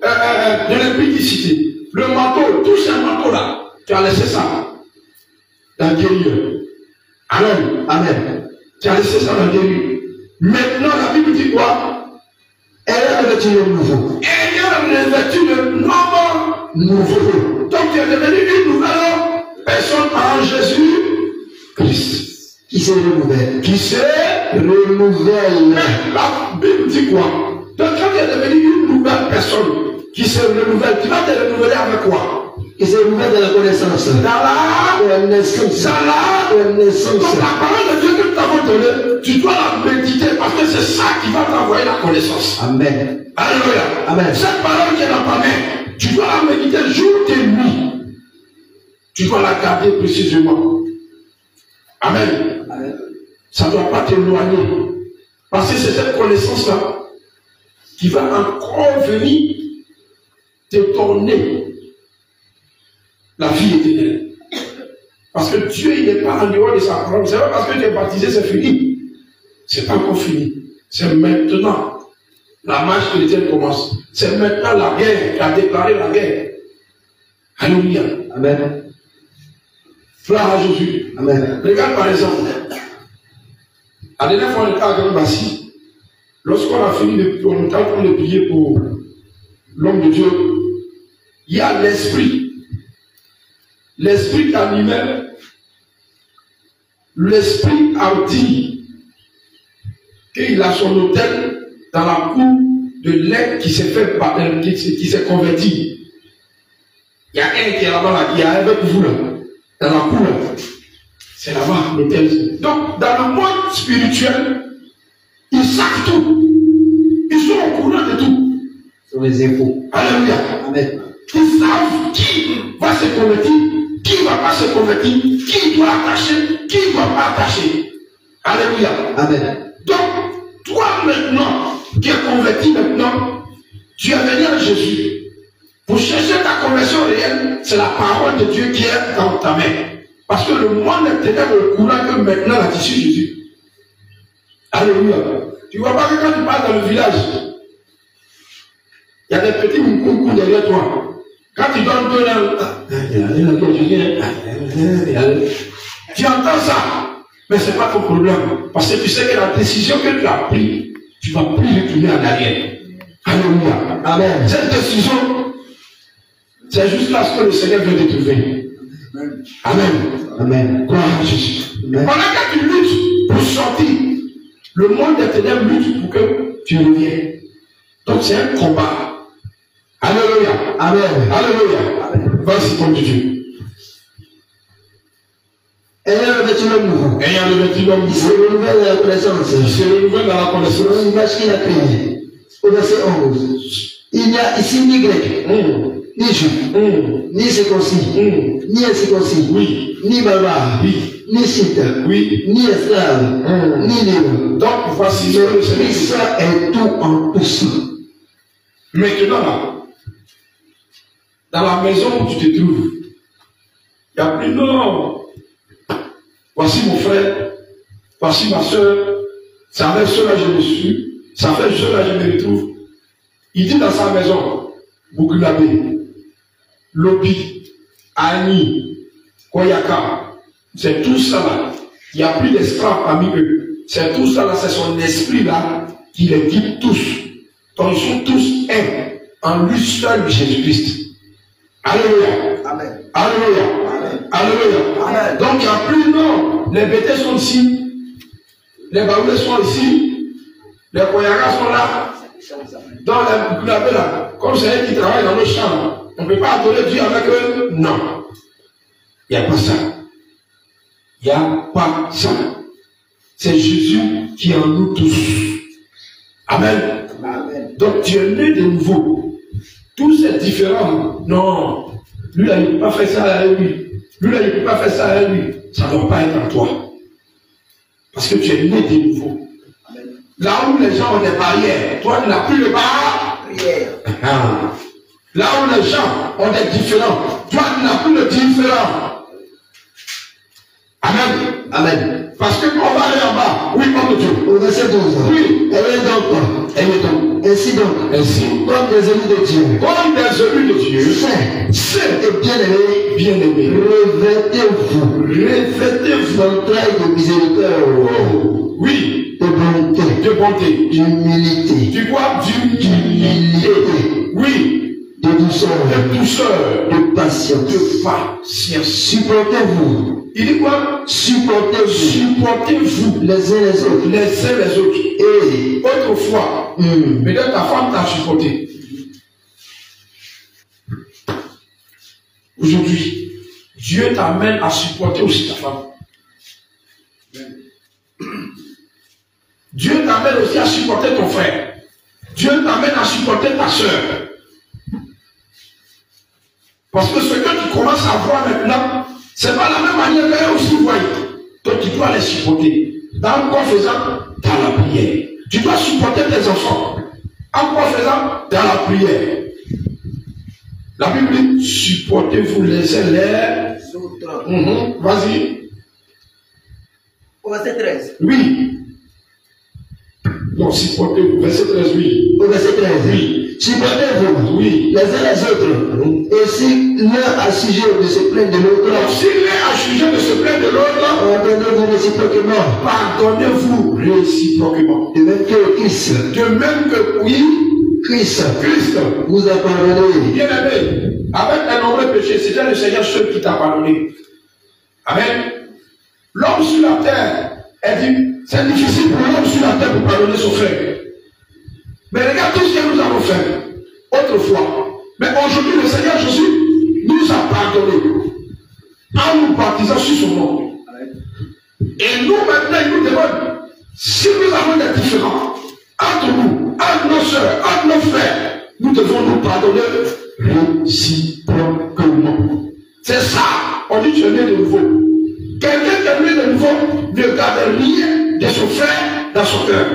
de l'impudicité, le manteau, tous ces manteaux-là, tu as laissé ça dans le guérilleur. Amen. Amen. Tu as laissé ça dans le guérilleur. Maintenant, la Bible dit quoi? Ayant revêtu le nouveau. Ayant revêtu le nouveau. Donc tu es devenu une nouvelle personne en Jésus-Christ. Qui se renouvelle. Qui se renouvelle. La Bible dit quoi? Donc quand tu es devenu une nouvelle personne qui se renouvelle, tu vas te renouveler avec quoi? Qui se renouvelle dans la connaissance. Dans la connaissance. Dans la connaissance. Donc la parole de Dieu que nous t'avons donnée, tu dois la méditer parce que c'est ça qui va t'envoyer la connaissance. Amen. Alléluia. Amen. Cette parole qui est dans ta main, tu dois la méditer jour et nuit. Tu dois la garder précisément. Amen. Amen. Ça ne doit pas t'éloigner. Parce que c'est cette connaissance-là qui va encore venir te donner la vie éternelle. Parce que Dieu, il n'est pas en dehors de sa parole. C'est pas parce que tu es baptisé, c'est fini. C'est pas encore fini. C'est maintenant. La marche chrétienne commence. C'est maintenant la guerre. Tu as déclaré la guerre. Alléluia. Amen. Gloire à Jésus. Amen. Regarde par exemple. La dernière fois, on était à Grand-Bassi. Lorsqu'on a fini on était en train de prier pour l'homme de Dieu, il y a l'esprit. L'esprit qui animait. L'esprit a dit qu'il a son hôtel dans la cour de l'aigle qui s'est fait qui s'est converti. Il y a un qui est là-bas, là, qui est avec vous là, dans la cour là. C'est là-bas l'hôtel. Donc, dans le monde spirituel, ils savent tout. Ils sont au courant de tout. Sur les infos. Alléluia. Amen. Ils savent qui va se convertir, qui ne va pas se convertir, qui doit attacher, qui ne doit pas attacher. Alléluia. Amen. Donc, toi maintenant, qui es converti maintenant, tu es venu à Jésus. Pour chercher ta conversion réelle, c'est la parole de Dieu qui est dans ta main. Parce que le monde est peut-être au courant que maintenant, là, tu suis Jésus. Alléluia. Tu ne vois pas que quand tu passes dans le village, il y a des petits coucou derrière toi. Quand tu donnes 2 tu entends ça. Mais ce n'est pas ton problème. Parce que tu sais que la décision que tu as prise, tu ne vas plus retourner en arrière. Alléluia. Amen. Cette décision, c'est juste là ce que le Seigneur veut te trouver. Amen. Amen. Gloire à Jésus. Amen. Pendant que tu luttes pour sortir, le monde des ténèbres lutte pour que tu reviennes. Donc c'est un combat. Alléluia. Amen. Alléluia. Amen. Vas-y, comme Dieu. Ayant revêtu l'homme nouveau. Ayant revêtu l'homme Il se nouveau. renouvelle dans la connaissance. Il se renouvelle dans la connaissance. Selon l'image qu'il a créée. Au verset 11. Il n'y a ici ni grec, ni juif, ni circoncis, ni incirconcis, Oui. ni barbare, Oui. ni scythe, Oui. ni esclave, ni libre. Donc voici ce que le Seigneur Christ dit. est tout en tous. Maintenant là, dans la maison où tu te trouves, il n'y a plus non. Voici mon frère, voici ma soeur, ça fait cela je me suis, ça fait cela je me retrouve. Il dit dans sa maison, Boukoulabé, Lobi, Ani, Koyaka, c'est tout ça là. Il n'y a plus d'esclaves parmi eux. C'est tout ça là, c'est son esprit là qui les guide tous. Donc ils sont tous un en lui seul Jésus-Christ. Alléluia. Amen. Alléluia. Amen. Alléluia. Amen. Donc il n'y a plus non. Les bêtés sont ici. Les baoulés sont ici. Les Koyakas sont là. Dans la Boukoulabé là. Comme c'est eux qui travaillent dans le champ. On ne peut pas adorer Dieu avec eux. Non. Il n'y a pas ça. Il n'y a pas ça. C'est Jésus qui est en nous tous. Amen. Amen. Donc tu es né de nouveau. Tout c'est différent. Non. Lui là, il ne peut pas faire ça à lui. Lui là, il ne peut pas faire ça à lui. Ça ne doit pas être en toi. Parce que tu es né de nouveau. Amen. Là où les gens ont des barrières, toi tu n'as plus de barrières. Prière. Là où les gens ont des différents, toi tu n'as plus de différent. Amen. Amen. Parce que quand on va aller en bas, oui, homme de Dieu. Au verset 12. Oui. Elle est donc. Ainsi donc. Ainsi. Comme des élus de Dieu. Comme des élus de Dieu. Saints. Et bien-aimés. Bien-aimés. Revêtez-vous. Revêtez-vous. D'entrailles de miséricorde. Oh. Oui. De bonté. De bonté. D'humilité. Tu vois, d'humilité. Oui. De douceur. De douceur. De patience. De patience. Supportez-vous. Il dit quoi? Supportez-vous. Supportez-vous Les uns les autres. les uns les autres. Et Autrefois, peut-être ta femme t'a supporté. Aujourd'hui, Dieu t'amène à supporter aussi ta femme. Dieu t'amène aussi à supporter ton frère. Dieu t'amène à supporter ta soeur. Parce que ce que tu commences à voir maintenant, c'est pas la même manière qu'eux aussi voient. Donc tu dois les supporter. Dans quoi faisant? Dans la prière. Tu dois supporter tes enfants. En quoi faisant? Dans la prière. La Bible dit, supportez-vous les uns les autres. Vas-y. Au verset 13. Oui. Non, supportez-vous. Verset 13, oui. Au verset 13. Oui. Supportez-vous. Oui. Les uns les autres. Et si l'un a sujet de se plaindre de l'autre, Donc, si l'un a sujet de se plaindre de l'autre, pardonnez-vous réciproquement. pardonnez-vous réciproquement. De même que Christ. De même que, oui, Christ vous a pardonné. Bien aimé, avec un nombreux péché, c'est le Seigneur seul qui t'a pardonné. Amen. L'homme sur la terre, elle dit, c'est difficile pour l'homme sur la terre de pardonner son frère. Mais regarde tout ce que nous avons fait autrefois. Mais aujourd'hui, le Seigneur Jésus nous a pardonné en nous baptisant sur son nom. Et nous, maintenant, il nous demande, si nous avons des différends entre nous, entre nos soeurs, entre nos frères, nous devons nous pardonner réciproquement. C'est ça. On dit tu es né de nouveau. Quelqu'un qui est né de nouveau ne garde rien de son frère dans son cœur.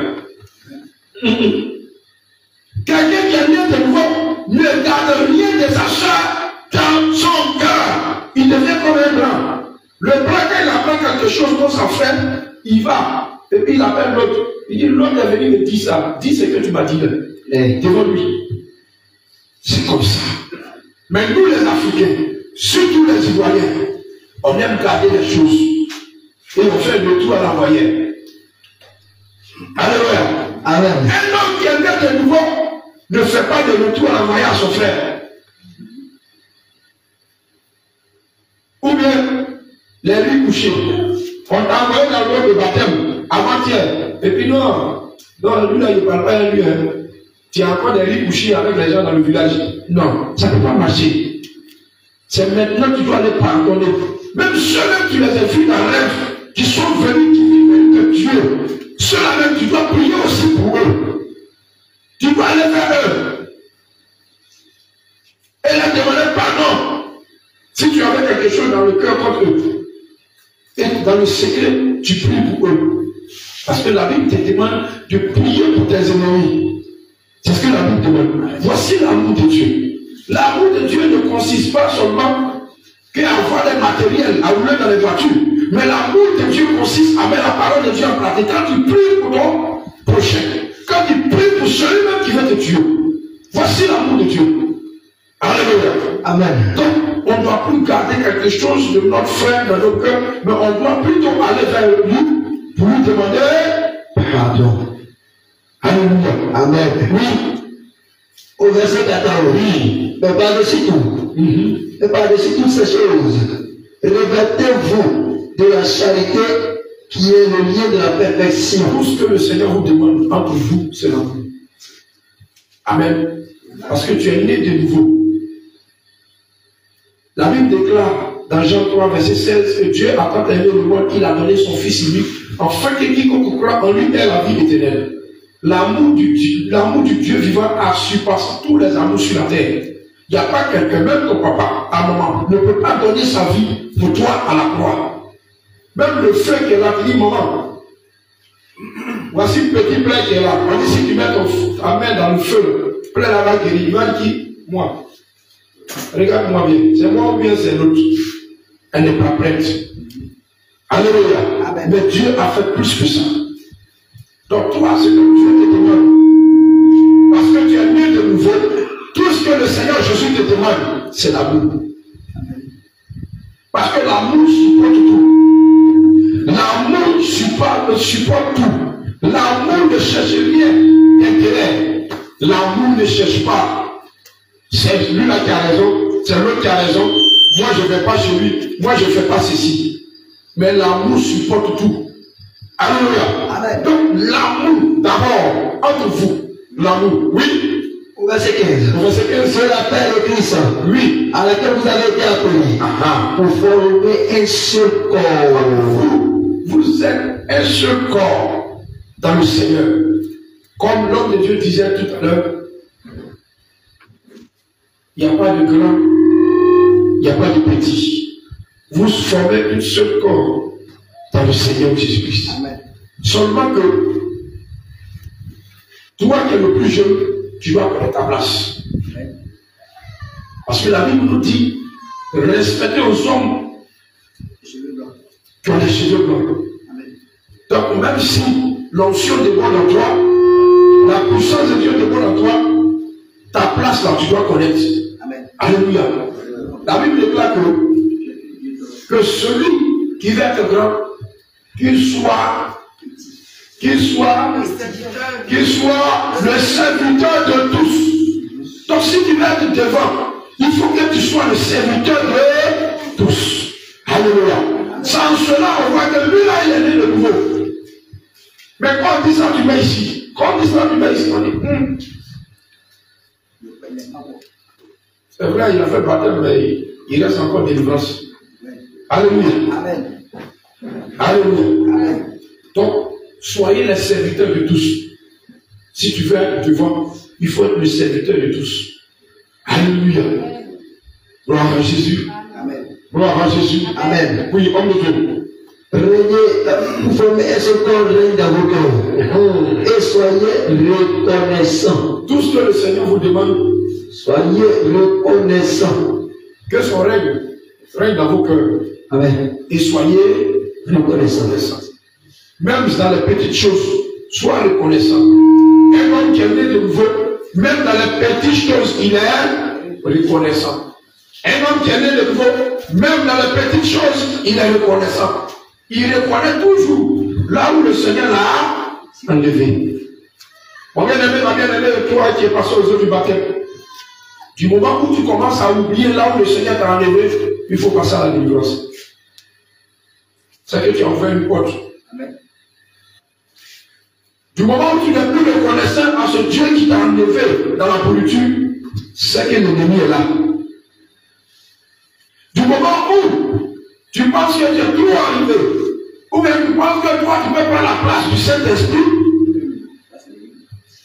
Quelqu'un qui est né de nouveau ne garde rien de sa soeur dans son cœur. Il devient comme un blanc. Le blanc, quand il apprend quelque chose dans son frère, il va. Et puis il appelle l'autre. Il dit, l'autre est venu me dire ça. Dis ce que tu m'as dit là. Devant lui. C'est comme ça. Mais nous les Africains, surtout les Ivoiriens, on aime garder les choses. Et on fait le tout à la moyenne. Alléluia. Amen. Un homme qui est né de nouveau ne fait pas de retour à la moyenne à son frère. Ou bien, les riz couchés. On t'a envoyé dans l'eau de baptême avant-hier. Et puis non, lui là, il ne parle pas à lui. Tu as encore des riz couchés avec les gens dans le village. Non, ça ne peut pas marcher. C'est maintenant que tu dois les pardonner. Même ceux-là qui les as vus dans le rêve, qui sont venus, qui vivent de Dieu, ceux-là même, tu dois prier aussi pour eux. Tu dois aller vers eux. Et leur demander pardon. Si tu avais quelque chose dans le cœur contre eux. Et dans le secret, tu pries pour eux. Parce que la Bible te demande de prier pour tes ennemis. C'est ce que la Bible demande. Voici l'amour de Dieu. L'amour de Dieu ne consiste pas seulement qu'à avoir des matériels, à rouler dans les voitures. Mais l'amour de Dieu consiste à mettre la parole de Dieu en pratique. Quand tu pries pour ton prochain, quand tu pries pour celui-même qui veut te tuer, voici l'amour de Dieu. Alléluia. Amen. Donc, on ne doit plus garder quelque chose de notre frère dans nos cœurs, mais on doit plutôt aller vers lui pour lui demander pardon. Alléluia. Amen. Oui. Au verset 14. Oui. Mais par-dessus tout, et par-dessus toutes ces choses, revêtez-vous de la charité qui est le lien de la perfection. Tout ce que le Seigneur vous demande entre vous, c'est l'amour. Amen. Parce que tu es né de nouveau. La Bible déclare dans Jean 3, verset 16, que Dieu a tant aimé le monde qu'il a donné son Fils unique, afin que quiconque croit en lui ait la vie éternelle. L'amour du Dieu vivant a surpassé tous les amours sur la terre. Il n'y a pas quelqu'un, même ton papa, à un moment, ne peut pas donner sa vie pour toi à la croix. Même le frère qui est là, qui dit, maman, voici le petit plein qui est là. On dit, si tu mets ta main dans le feu, plein là-bas guéri, il va dire, moi. regarde-moi bien, c'est moi ou bien c'est l'autre. Elle n'est pas prête. Alléluia. Amen. Mais Dieu a fait plus que ça. Donc toi, c'est comme Dieu te demande. Parce que tu es né de nouveau. Tout ce que le Seigneur Jésus te demande, c'est l'amour. Parce que l'amour supporte tout. L'amour supporte tout. L'amour ne cherche rien d'intérêt. L'amour ne cherche pas. C'est lui là qui a raison, c'est l'autre qui a raison. Moi je ne vais pas chez lui, moi je ne fais pas ceci. Mais l'amour supporte tout. Alléluia. Amen. Donc l'amour d'abord entre vous. L'amour, oui. Au verset 15. Au verset 15. C'est l'appel de Christ. Oui. À laquelle vous avez été appelés. Pour former un seul corps. Vous êtes un seul corps dans le Seigneur. Comme l'homme de Dieu disait tout à l'heure, il n'y a pas de grand, il n'y a pas de petit. Vous formez un seul corps dans le Seigneur Jésus-Christ. Seulement que toi qui es le plus jeune, tu vas prendre ta place. Parce que la Bible nous dit respectez aux hommes qui ont les cheveux blancs. Donc même si l'onction déborde en toi, la puissance de Dieu déborde en toi, ta place là, tu dois connaître. Amen. Alléluia. La Bible déclare que celui qui veut être grand, qu'il soit le serviteur de tous. Donc si tu veux être devant, il faut que tu sois le serviteur de tous. Alléluia. Sans cela, on voit que lui là, il est né de nouveau. Mais quand on dit ça, tu mets ici. Quand on dit ça, tu mets ici. On dit, c'est vrai, il a fait baptême, mais il reste encore délivrance. Alléluia. Amen. Alléluia. Amen. Donc, soyez les serviteurs de tous. Si tu veux être devant, il faut être le serviteur de tous. Alléluia. Gloire à Jésus. Amen. Gloire à Jésus. Amen. Oui, homme de Dieu. Vous formez un seul corps, règne dans vos cœurs. Et soyez reconnaissants. Tout ce que le Seigneur vous demande, soyez reconnaissants. Que son règne dans vos cœurs. Amen. Et soyez reconnaissants. Même dans les petites choses, sois reconnaissant. Un homme qui est né de nouveau, même dans les petites choses, il est reconnaissant. Un homme qui est né de nouveau, même dans les petites choses, il est reconnaissant. Il reconnaît toujours là où le Seigneur l'a enlevé. Mon bien-aimé, ma bien-aimée, toi qui es passé aux eaux du baptême, du moment où tu commences à oublier là où le Seigneur t'a enlevé, il faut passer à la délivrance. C'est que tu as ouvert une porte. Amen. Du moment où tu n'es plus reconnaissant à ce Dieu qui t'a enlevé dans la pourriture, c'est que l'ennemi est là. Du moment où tu penses que tu es trop arrivé, ou bien tu penses que toi tu peux prendre la place du Saint-Esprit,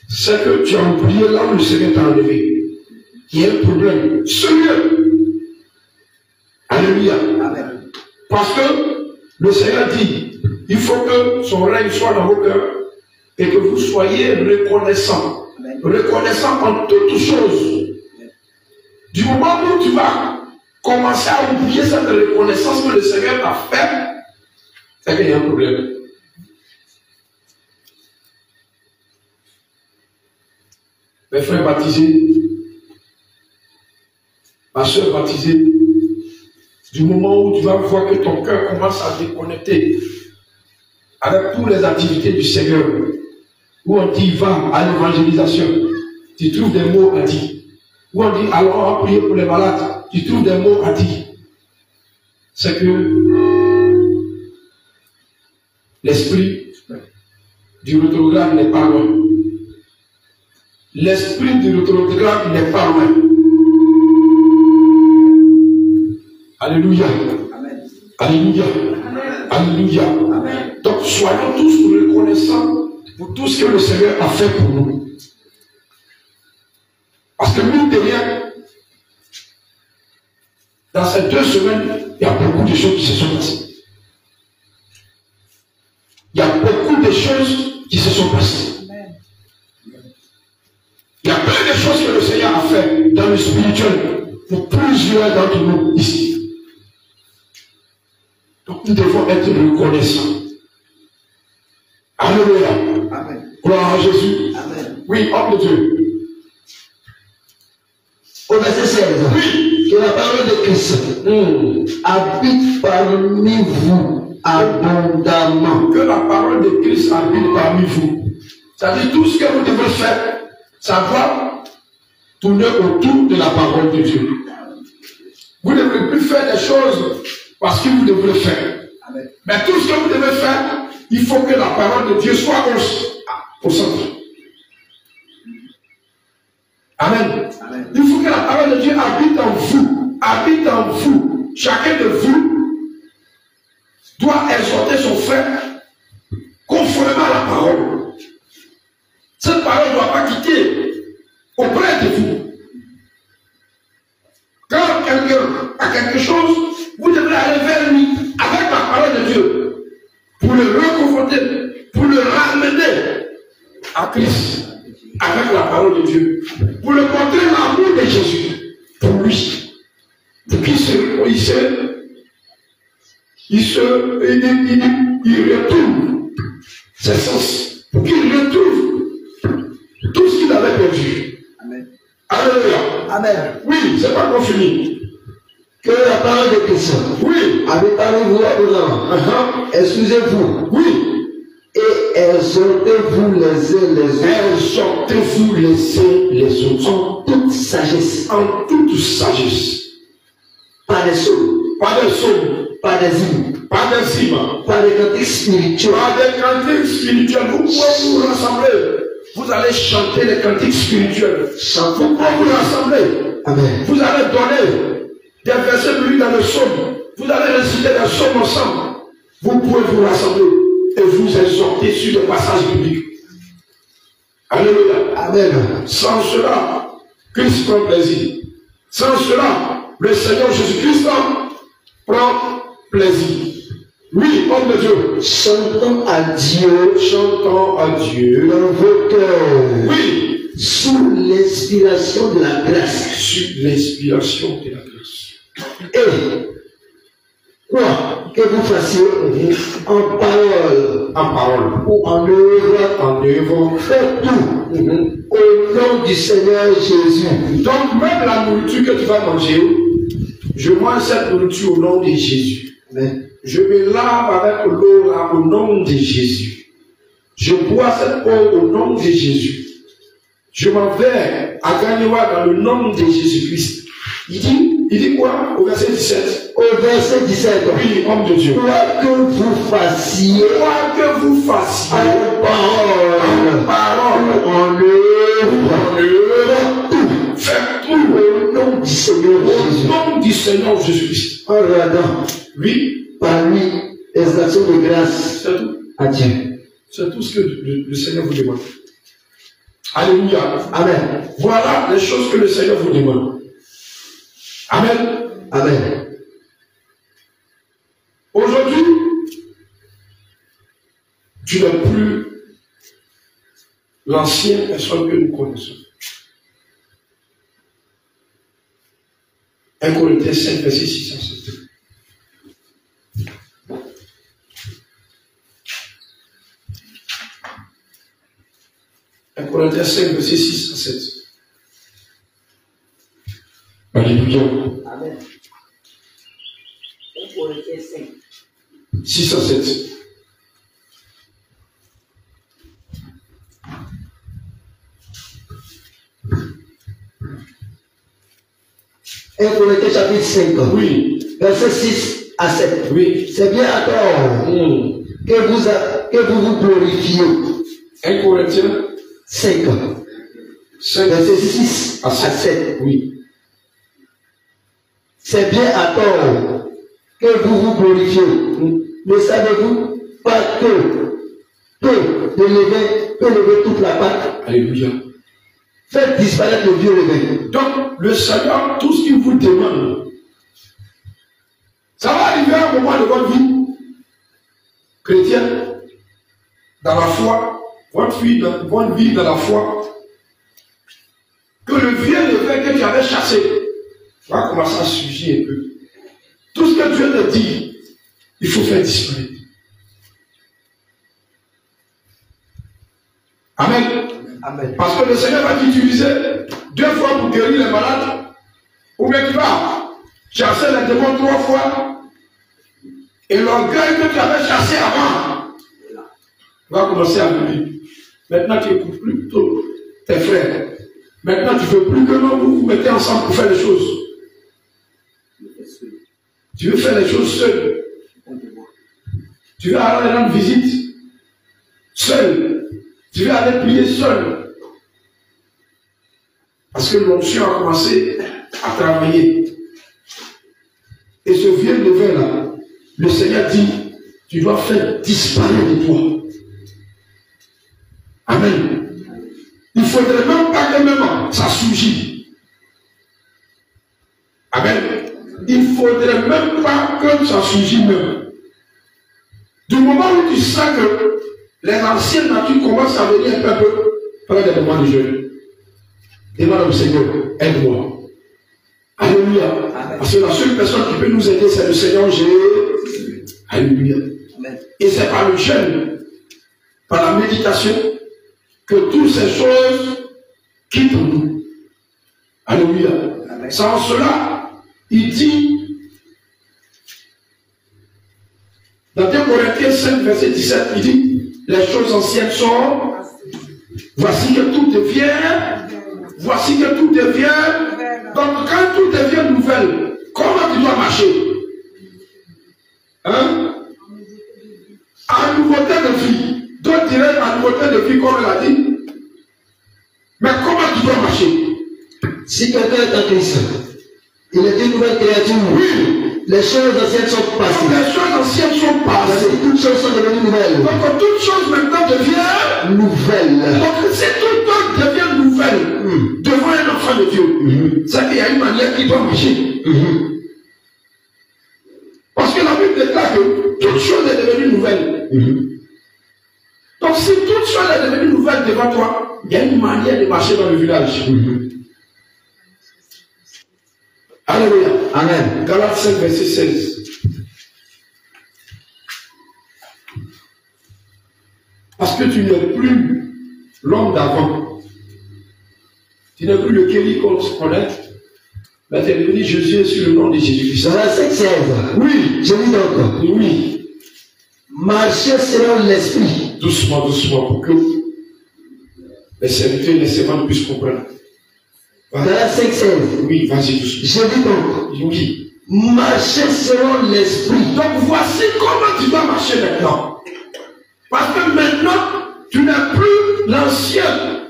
c'est que tu as oublié là où le Seigneur t'a enlevé. Il y a un problème sérieux. Alléluia. Amen. Parce que le Seigneur dit, il faut que son règne soit dans vos cœurs et que vous soyez reconnaissants. Amen. Reconnaissants en toutes choses. Du moment où tu vas commencer à oublier cette reconnaissance que le Seigneur t'a fait, c'est qu'il y a un problème. Mes frères baptisés, ma soeur baptisée, du moment où tu vas voir que ton cœur commence à déconnecter avec toutes les activités du Seigneur, où on dit va à l'évangélisation, tu trouves des mots à dire. Où on dit alors on va prier pour les malades, tu trouves des mots à dire. C'est que l'esprit du rétrograde n'est pas loin. L'esprit du rétrograde n'est pas loin. Alléluia. Amen. Alléluia. Amen. Alléluia. Amen. Donc soyons tous reconnaissants pour tout ce que le Seigneur a fait pour nous. Parce que mine de rien, dans ces 2 semaines, il y a beaucoup de choses qui se sont passées. Il y a beaucoup de choses qui se sont passées. Il y a plein de choses que le Seigneur a fait dans le spirituel. pour plusieurs d'entre nous ici. Donc nous devons être reconnaissants. Alléluia. Amen. Gloire à Jésus. Amen. Oui, homme de Dieu. Au verset 16. Oui. Que la parole de Christ habite parmi vous abondamment. Que la parole de Christ habite parmi vous. C'est-à-dire tout ce que vous devez faire, ça doit tourner autour de la parole de Dieu. Vous ne devez plus faire des choses parce que vous devez le faire. Amen. Mais tout ce que vous devez faire, il faut que la parole de Dieu soit au centre. Amen. Amen. Il faut que la parole de Dieu habite en vous. Habite en vous. Chacun de vous doit exhorter son frère conformément à la parole. Cette parole ne doit pas quitter auprès de vous. Quand quelqu'un a quelque chose, vous devrez aller vers lui avec la parole de Dieu pour le reconforter, pour le ramener à Christ avec la parole de Dieu, pour le montrer l'amour de Jésus pour lui, pour qu'il retrouve ses sens, pour qu'il retrouve tout ce qu'il avait perdu. Amen. Alléluia. Amen. Oui, c'est pas qu'on finit. Que la parole de Christ Oui. habite parmi vous abondamment. Excusez-vous. Oui. Et exhortez-vous les uns les autres. Exhortez-vous les uns les autres. En toute sagesse. En toute sagesse. Pas des psaumes. Pas de psaumes. Pas des hymnes. Pas des hymnes. Pas des cantiques spirituels. Pas des cantiques spirituels. Vous pouvez vous rassembler. Vous allez chanter les cantiques spirituels. Chantez. Vous pouvez vous rassembler. Amen. Vous allez donner des versets lus dans le psaume. Vous allez réciter des psaumes ensemble. Vous pouvez vous rassembler et vous exhorter sur des passages bibliques. Alléluia. Amen. Sans cela, Christ prend plaisir. Sans cela, le Seigneur Jésus-Christ prend plaisir. Oui, homme de Dieu. Chantons à Dieu. Chantons à Dieu. Dans vos cœurs. Oui. Sous l'inspiration de la grâce. Sous l'inspiration de la grâce. Et quoi que vous fassiez en parole ou en œuvre, faites tout au nom du Seigneur Jésus. Donc même la nourriture que tu vas manger, je mange cette nourriture au nom de Jésus. Amen. Je me lave avec l'eau là au nom de Jésus. Je bois cette eau au nom de Jésus. Je m'en vais à Gagnoua dans le nom de Jésus-Christ. Il dit quoi au verset 17? Au verset 17. Oui, homme de Dieu. Quoi que vous fassiez en parole ou en œuvre, faites tout au nom du Seigneur Jésus. au nom du Seigneur Jésus-Christ. En rendant Oui, par lui les actions de grâce c'est tout. à Dieu. C'est tout ce que le Seigneur vous demande. Alléluia. Amen. Voilà les choses que le Seigneur vous demande. Amen. Amen. Aujourd'hui, tu n'es plus l'ancienne personne que nous connaissons. 1 Corinthiens 5, verset 6 à 7. Corinthiens 5, verset 6 à 7. Alléluia. Amen. 1 Corinthiens 5. 6 à 7. Corinthiens chapitre 5. Oui. Verset 6 à 7. Oui. C'est bien à tort que vous glorifiez. 1 Corinthiens 5. 5. Verset 6 à 7. Oui. C'est bien à tort que vous glorifiez. Ne savez-vous pas que le levain peut lever toute la pâte? Alléluia. Faites disparaître le vieux levain. Donc, le Seigneur, tout ce qu'il vous demande, ça va arriver à un moment de votre vie chrétienne, dans la foi, votre vie dans la foi, que le vieux levain que tu avais chassé On va commencer à surgir un peu. Tout ce que Dieu te dit, il faut faire disparaître. Amen. Amen. Parce que le Seigneur va t'utiliser 2 fois pour guérir les malades, ou bien tu vas chasser les démons 3 fois, et l'orgueil que tu avais chassé avant va commencer à venir. Maintenant, tu n'écoutes plus plutôt tes frères. Maintenant, tu ne veux plus que vous vous mettez ensemble pour faire les choses. Tu veux faire les choses seul. Tu veux aller rendre visite seul. Tu veux aller prier seul. Parce que l'onction a commencé à travailler. Et ce vieux levé là, le Seigneur dit, tu dois faire disparaître de toi. Amen. Il ne faudrait même pas que même ça surgit. Amen. Il ne faudrait même pas que ça surgit même. Du moment où tu sens que les anciennes natures commencent à venir un peu, près des moments du jeûne. Demande au Seigneur, aide-moi. Alléluia. Parce que la seule personne qui peut nous aider, c'est le Seigneur Jésus. Alléluia. Amen. Et c'est par le jeûne, par la méditation, que toutes ces choses quittent nous. Alléluia. Amen. Sans cela, il dit, dans 2 Corinthiens 5, verset 17, il dit, les choses anciennes sont, voici que tout devient, donc quand tout devient nouvelle, comment tu dois marcher? Hein? En nouveauté de vie. D'autres diraient en nouveauté de vie, comme elle a dit. Mais comment tu dois marcher? Si quelqu'un est en Christ, il est une nouvelle créature. Oui. Les choses anciennes sont passées. Les choses anciennes sont passées. Toutes choses sont devenues nouvelles. Donc toutes choses maintenant deviennent nouvelles. Donc si toute chose devient nouvelle devant un enfant de Dieu, c'est qu'il y a une manière qui doit marcher. Parce que la Bible déclare que toute chose est devenue nouvelle. Donc si toute chose est devenue nouvelle devant toi, il y a une manière de marcher dans le village. Alléluia. Amen. Galates 5, verset 16. Parce que tu n'es plus l'homme d'avant. Tu n'es plus le Kelly qu'on se connaît. Mais tu es devenu Jésus sur le nom de Jésus-Christ. Verset 16. Oui. Je dis donc. Oui. Marchez selon l'esprit. Doucement, doucement, pour que les serviteurs et les servantes puissent comprendre. Verset 16. Oui, vas-y doucement. Je dis donc. Oui. Marchez selon l'esprit. Donc voici comment tu dois marcher maintenant. Parce que maintenant, tu n'es plus l'ancien.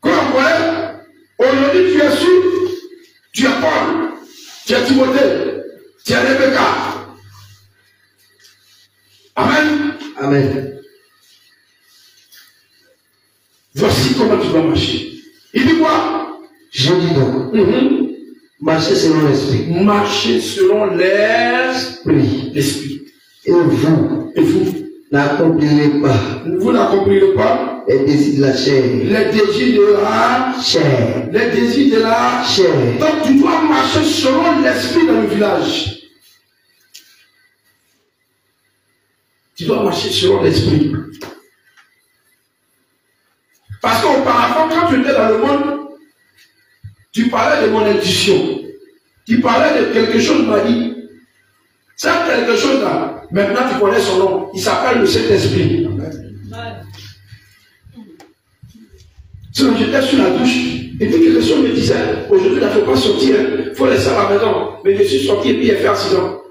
Comme ouais, aujourd'hui tu es sûr, tu es Paul, tu es Timothée, tu es Rebecca. Amen. Amen. Voici comment tu dois marcher. Il dit quoi? Je dis donc. Marchez selon l'esprit. Marchez selon l'esprit. Et vous n'accomplirez pas. Vous n'accomplirez pas les désirs de la chair. Les désirs de la chair. Les désirs de la chair. Donc tu dois marcher selon l'esprit dans le village. Tu dois marcher selon l'esprit. Parce qu'auparavant, quand tu étais dans le monde, tu parlais de mon intuition. Tu parlais de quelque chose, m'a dit. C'est quelque chose là. Maintenant, tu connais son nom. Il s'appelle le Saint-Esprit. Sinon, j'étais sur la douche. Et puis quelque chose me disait, aujourd'hui, il ne faut pas sortir. Il faut laisser à la maison. Mais je suis sorti et puis il a fait accident.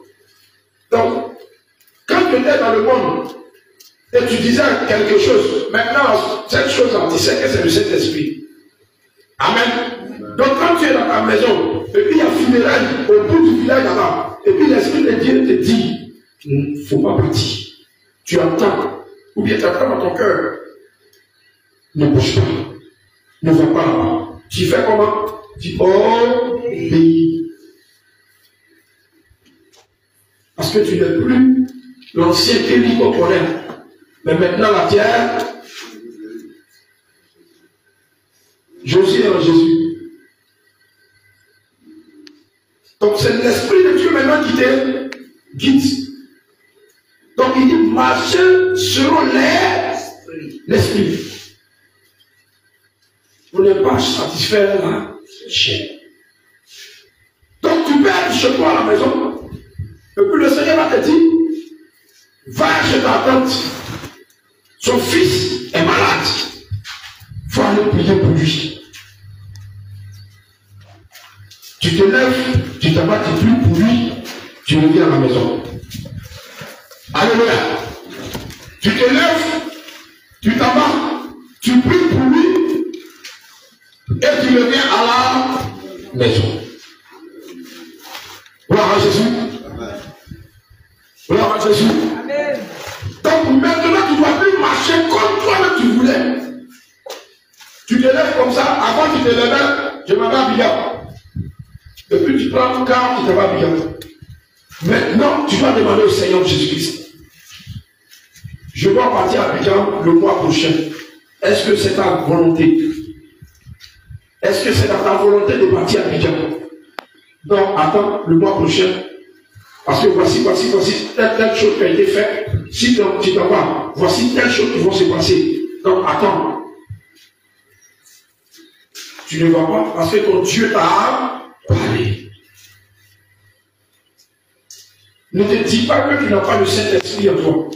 Donc, quand tu étais dans le monde, et tu disais quelque chose, maintenant, cette chose-là, tu sais que c'est le Saint-Esprit. Amen. Donc, quand tu es dans ta maison, et puis il y a funérailles au bout du village là-bas, et puis l'Esprit de Dieu te dit, il ne faut pas partir. Tu attends, ou bien tu attends dans ton cœur. Ne bouge pas. Ne va pas là-bas. Tu fais comment? Tu obéis. Parce que tu n'es plus l'ancien Kéli qu'on connaît. Mais maintenant la terre, Josué en Jésus. Donc c'est l'Esprit de Dieu maintenant qui te guide. Donc il dit marchez selon l'Esprit. Pour ne pas satisfaire la chair. Donc tu peux être chez toi à la maison. Et puis le Seigneur va te dire, va chez ta tante. Son fils est malade. Il faut aller prier pour lui. Tu te lèves, tu t'en vas, tu pries pour lui, tu reviens à la maison. Alléluia. Tu te lèves, tu t'en vas, tu pries pour lui, et tu reviens à la maison. Gloire à Jésus. Gloire à Jésus. Amen. Donc maintenant, tu ne dois plus marcher comme toi-même tu voulais. Tu te lèves comme ça. Avant, tu te levais, je m'avais bien. Depuis tu prends ton car, tu te vas bien. Maintenant, tu vas demander au Seigneur Jésus-Christ. Je dois partir à Abidjan le mois prochain. Est-ce que c'est ta volonté? Est-ce que c'est dans ta volonté de partir à Abidjan? Non, attends, le mois prochain. Parce que voici telle chose qui a été faite. Si tu t'en vas, voici telle chose qui vont se passer. Donc attends. Tu ne vas pas parce que ton Dieu t'a parlé. Ne te dis pas que tu n'as pas le Saint-Esprit en toi.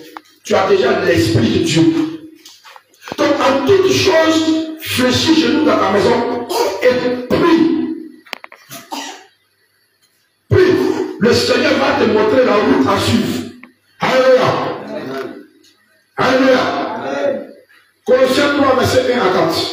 Tu as déjà l'Esprit de Dieu. Donc en toute chose, fléchis chez nous dans ta maison et prie. Prie. Le Seigneur va te montrer la route à suivre. Alléluia. Alléluia. Colossiens 3, verset 1 à 4.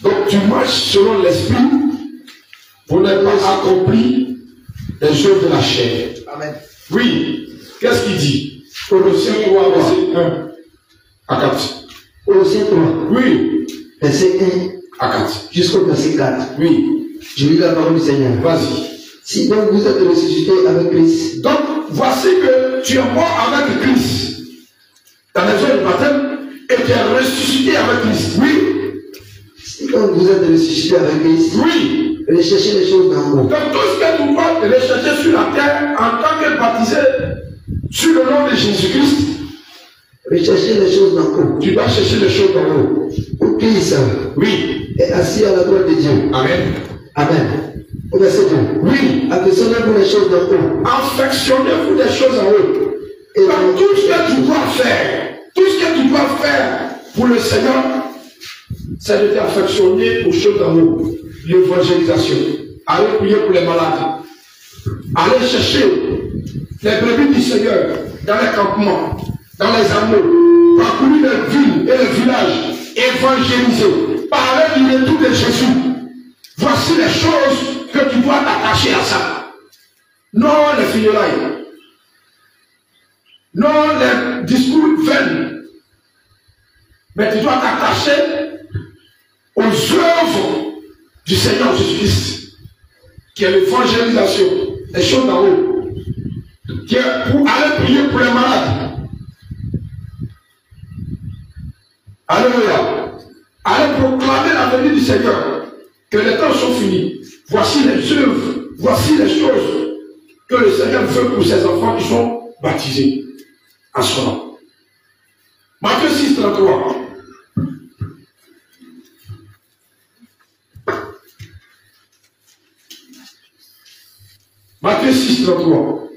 Donc tu marches selon l'Esprit pour ne pas accomplir les choses de la chair. Amen. Oui. Qu'est-ce qu'il dit? Colossiens 3, verset 1 à 4. Colossiens 3. Oui. Verset 1 à 4. Jusqu'au verset 4. Oui. Je lis la parole du Seigneur. Vas-y. Si donc vous êtes ressuscité avec Christ. Donc voici que tu es mort avec Christ. Dans les jours du baptême, et tu es ressuscité avec Christ. Oui. Si donc vous êtes ressuscité avec Christ. Oui. Recherchez les choses d'en haut. Donc tout ce que tu dois rechercher sur la terre en tant que baptisé sur le nom de Jésus-Christ. Recherchez les choses d'en haut. Tu dois chercher les choses d'en haut. Où Christ, oui, est assis à la droite de Dieu. Amen. Amen. Au verset 2. Oui. Affectionnez-vous les choses d'en haut. Affectionnez-vous des choses en haut. Et donc tout ce que tu dois faire, pour le Seigneur, c'est de t'affectionner aux choses d'en haut. L'évangélisation. Allez prier pour les malades. Allez chercher les brebis du Seigneur dans les campements, dans les hameaux, parcourir les villes et les villages, évangéliser, parler du retour de Jésus. Voici les choses que tu dois t'attacher à ça. Non les funérailles, non les discours vains, mais tu dois t'attacher aux œuvres du Seigneur Jésus-Christ, qui est l'évangélisation, les choses d'en haut, qui est pour aller prier pour les malades. Alléluia. Allez proclamer la venue du Seigneur, que les temps sont finis. Voici les œuvres, voici les choses que le Seigneur veut pour ses enfants qui sont baptisés en son nom. Matthieu 6, 33. Matthieu 6, 33.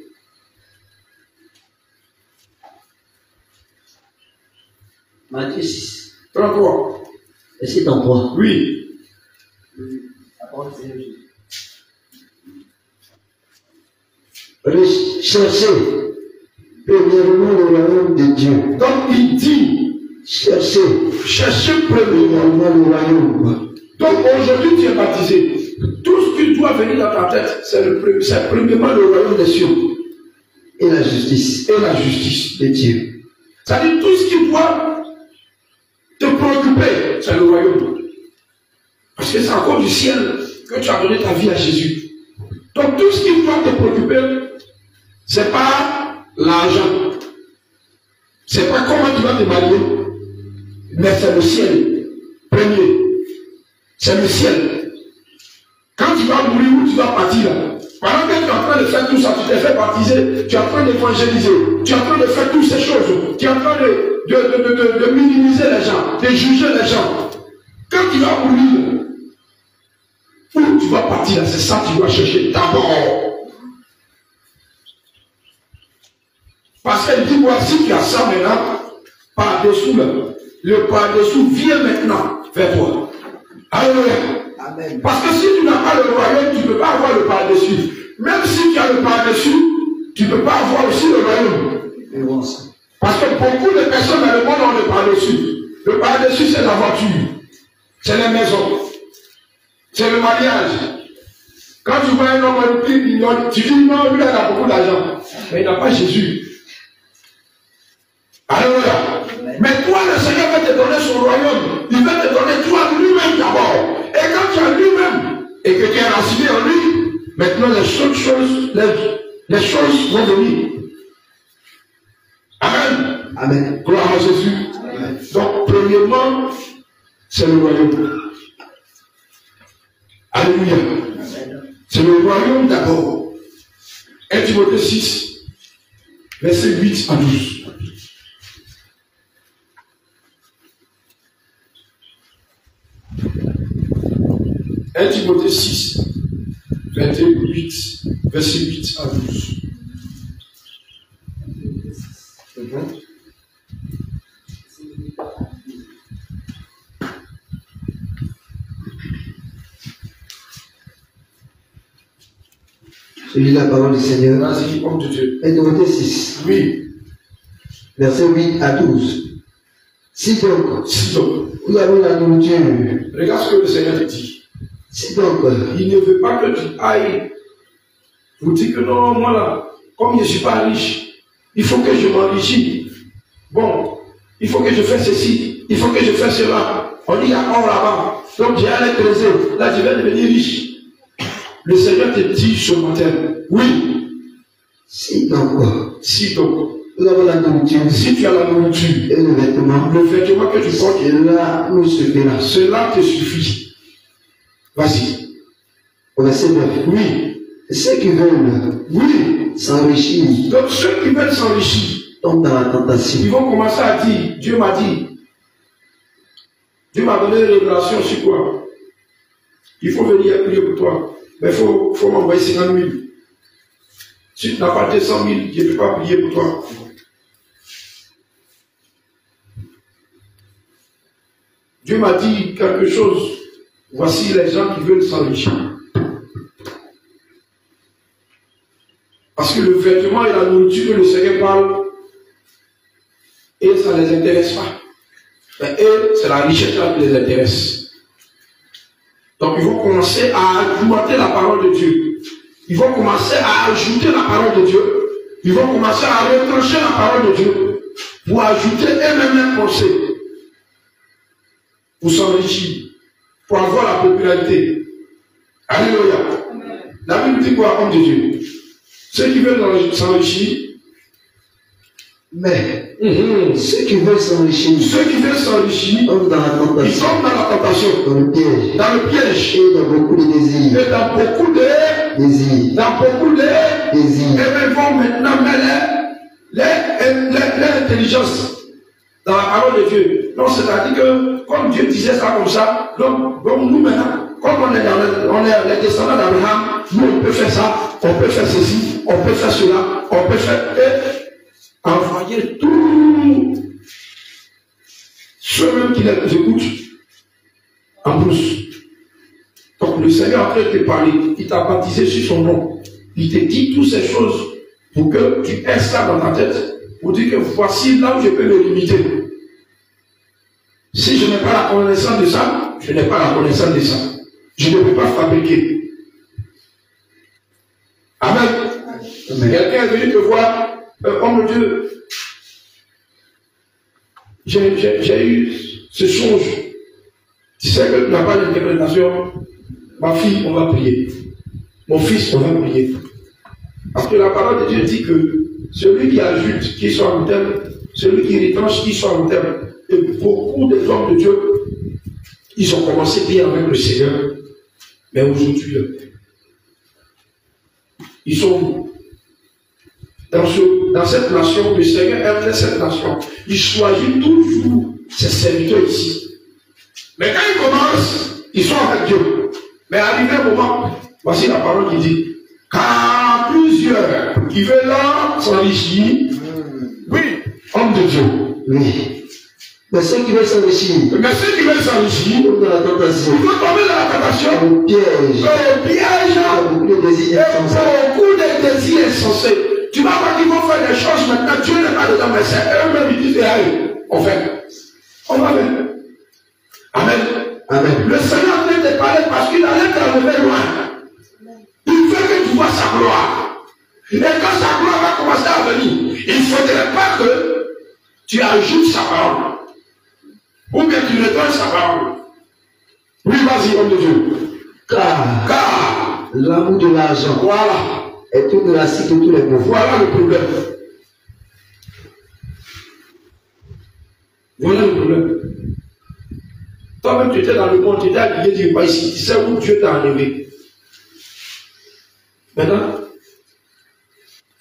Matthieu 6. 33. Verset 33. Oui. Cherchez premièrement le royaume de Dieu. Donc il dit, cherchez premièrement le royaume. Donc aujourd'hui tu es baptisé. Tout ce qui doit venir dans ta tête, c'est premièrement le royaume des cieux. Et la justice. Et la justice de Dieu. C'est-à-dire tout ce qui doit te préoccuper, c'est le royaume. Parce que c'est encore du ciel que tu as donné ta vie à Jésus. Donc tout ce qui doit te préoccuper, c'est pas l'argent, C'est pas comment tu vas te marier, mais c'est le ciel. Premier. C'est le ciel. Quand tu vas mourir, où tu vas partir là? Pendant que tu es en train de faire tout ça, tu t'es fait baptiser, tu es en train d'évangéliser, tu es en train de faire toutes ces choses, tu es en train de minimiser les gens, de juger les gens. Quand tu vas mourir, où tu vas partir là? C'est ça que tu dois chercher d'abord. Parce qu'elle dit, voici tu as ça maintenant, par-dessous là. Le par-dessous vient maintenant vers toi. Alléluia. Amen. Parce que si tu n'as pas le royaume, tu ne peux pas avoir le par-dessus. Même si tu as le par-dessus, tu ne peux pas avoir aussi le royaume. Parce que beaucoup de personnes dans le monde ont le par-dessus. Le par-dessus, c'est la voiture, c'est les maisons, c'est le mariage. Quand tu vois un homme qui mignon, tu dis non, lui, il a beaucoup d'argent. Mais il n'a pas Jésus. Alléluia. Mais toi, le Seigneur va te donner son royaume. Il va te donner toi lui-même d'abord. Et quand tu as lui-même, et que tu es raciné en lui, maintenant les choses vont venir. Amen. Amen. Gloire à Jésus. Amen. Donc, premièrement, c'est le royaume. Alléluia. C'est le royaume d'abord. 1 Timothée 6, verset 8 à 12. 1 Timothée 6, verset 8 à 12. Je lis la parole du Seigneur. Vas-y, homme de Dieu. 1 Timothée 6. Oui. Verset 8 à 12. Si donc, vous avez la nourriture. Regarde ce que le Seigneur te dit. Si donc, il ne veut pas que tu ailles. Vous dites que non, moi là, comme je ne suis pas riche, il faut que je m'enrichisse. Bon, il faut que je fasse ceci, il faut que je fasse cela. On dit il y a or là-bas. Donc j'ai allé creuser. Là, je vais devenir riche. Le Seigneur te dit ce matin, oui. Si donc, vous avez la nourriture, si tu as la nourriture et le vêtement que tu portes, cela nous suffira. Cela te suffit. Vas-y. Au verset 9. Oui. Ceux qui veulent, oui, s'enrichir. Donc ceux qui veulent s'enrichir tombent dans la tentation. Ils vont commencer à dire, Dieu m'a dit. Dieu m'a donné une révélation sur quoi? Il faut venir prier pour toi. Mais il faut m'envoyer 50 000. Si tu n'as pas 200 000, je ne peux pas prier pour toi. Dieu m'a dit quelque chose. Voici les gens qui veulent s'enrichir. Parce que le vêtement et la nourriture que le Seigneur parle, et ça ne les intéresse pas. Mais eux, c'est la richesse qui les intéresse. Donc ils vont commencer à augmenter la parole de Dieu. Ils vont commencer à ajouter la parole de Dieu. Ils vont commencer à retrancher la parole de Dieu pour ajouter eux-mêmes leurs pensées. Pour s'enrichir. Pour avoir la popularité. Alléluia. La Bible dit quoi, homme de Dieu? Ceux qui veulent s'enrichir, mais ceux qui veulent s'enrichir tombent dans la tentation. Ils tombent dans la tentation. Dans le piège. Dans le piège. Et dans beaucoup de désirs. Et dans beaucoup de désirs. Dans beaucoup de désirs. Et ils vont maintenant mettre l'intelligence dans la parole de Dieu. Donc c'est-à-dire que comme Dieu disait ça comme ça, donc nous maintenant, comme on est les descendants d'Abraham, nous on peut faire ça, on peut faire ceci, on peut faire cela, on peut faire envoyer tout ceux-mêmes qui les écoutent en brousse. Donc le Seigneur a fait te parler, il t'a baptisé sur son nom, il te dit toutes ces choses pour que tu aies ça dans ta tête, pour dire que voici là où je peux me limiter. Si je n'ai pas la connaissance de ça, je n'ai pas la connaissance de ça. Je ne peux pas fabriquer. Amen. Quelqu'un est venu te voir, homme de Dieu, j'ai eu ce songe. Tu sais que tu n'as pas d'interprétation. Ma fille, on va prier. Mon fils, on va prier. Parce que la parole de Dieu dit que celui qui ajoute, qui soit en terme, celui qui retranche, qui soit en terme. Et beaucoup des hommes de Dieu, ils ont commencé bien avec le Seigneur, mais aujourd'hui, ils sont dans cette nation. Le Seigneur aime cette nation. Il choisit toujours ses serviteurs ici. Mais quand ils commencent, ils sont avec Dieu. Mais arrivé un moment, voici la parole qui dit, car plusieurs qui veulent s'enrichir, oui, hommes de Dieu, oui. Mais ceux qui veulent s'enrichir, ils dans la tentation, vont tomber dans la tentation, au piège, beaucoup de désirs insensés. Tu vas voir qu'ils vont faire des choses maintenant, Dieu n'est pas dedans, mais c'est eux-mêmes qui disent, allez, on fait. On va faire. Amen. Amen. Le Seigneur vient te parler parce qu'il allait t'enlever loin. Il veut que tu vois sa gloire. Et quand sa gloire va commencer à venir, il ne faudrait pas que tu ajoutes sa parole. Ou bien tu retranches sa parole. Oui, vas-y, homme de Dieu. Car l'amour de l'argent, voilà, est une racine de tous les maux. Voilà le problème. Voilà le problème. Toi-même, tu étais dans le monde, tu étais habillé, tu n'es pas ici. Tu sais où Dieu t'a enlevé. Maintenant,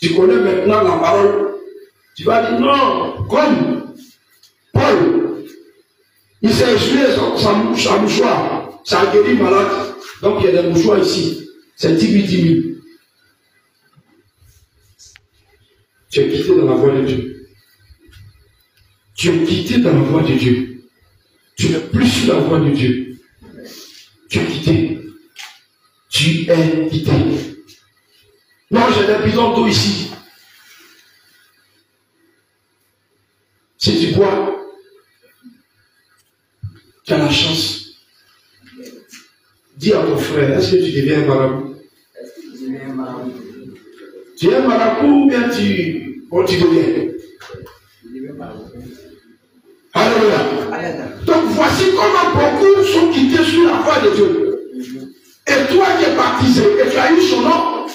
tu connais maintenant la parole. Tu vas dire non, comme Paul, il s'est essuyé sa mouchoir, ça a guéri malade. Donc il y a des mouchoirs ici. C'est 10 000. Tu es quitté dans la voie de Dieu. Tu es quitté dans la voie de Dieu. Tu n'es plus sur la voie de Dieu. Tu es quitté. Tu es quitté. Non, j'ai des bidons d'eau ici. Si tu bois, tu as la chance. Dis à ton frère, est-ce que tu deviens un marabout? Tu es un marabout ou bien tu deviens? Alléluia. Donc voici comment beaucoup sont quittés sur la voie de Dieu. Et toi qui es baptisé et tu as eu son nom,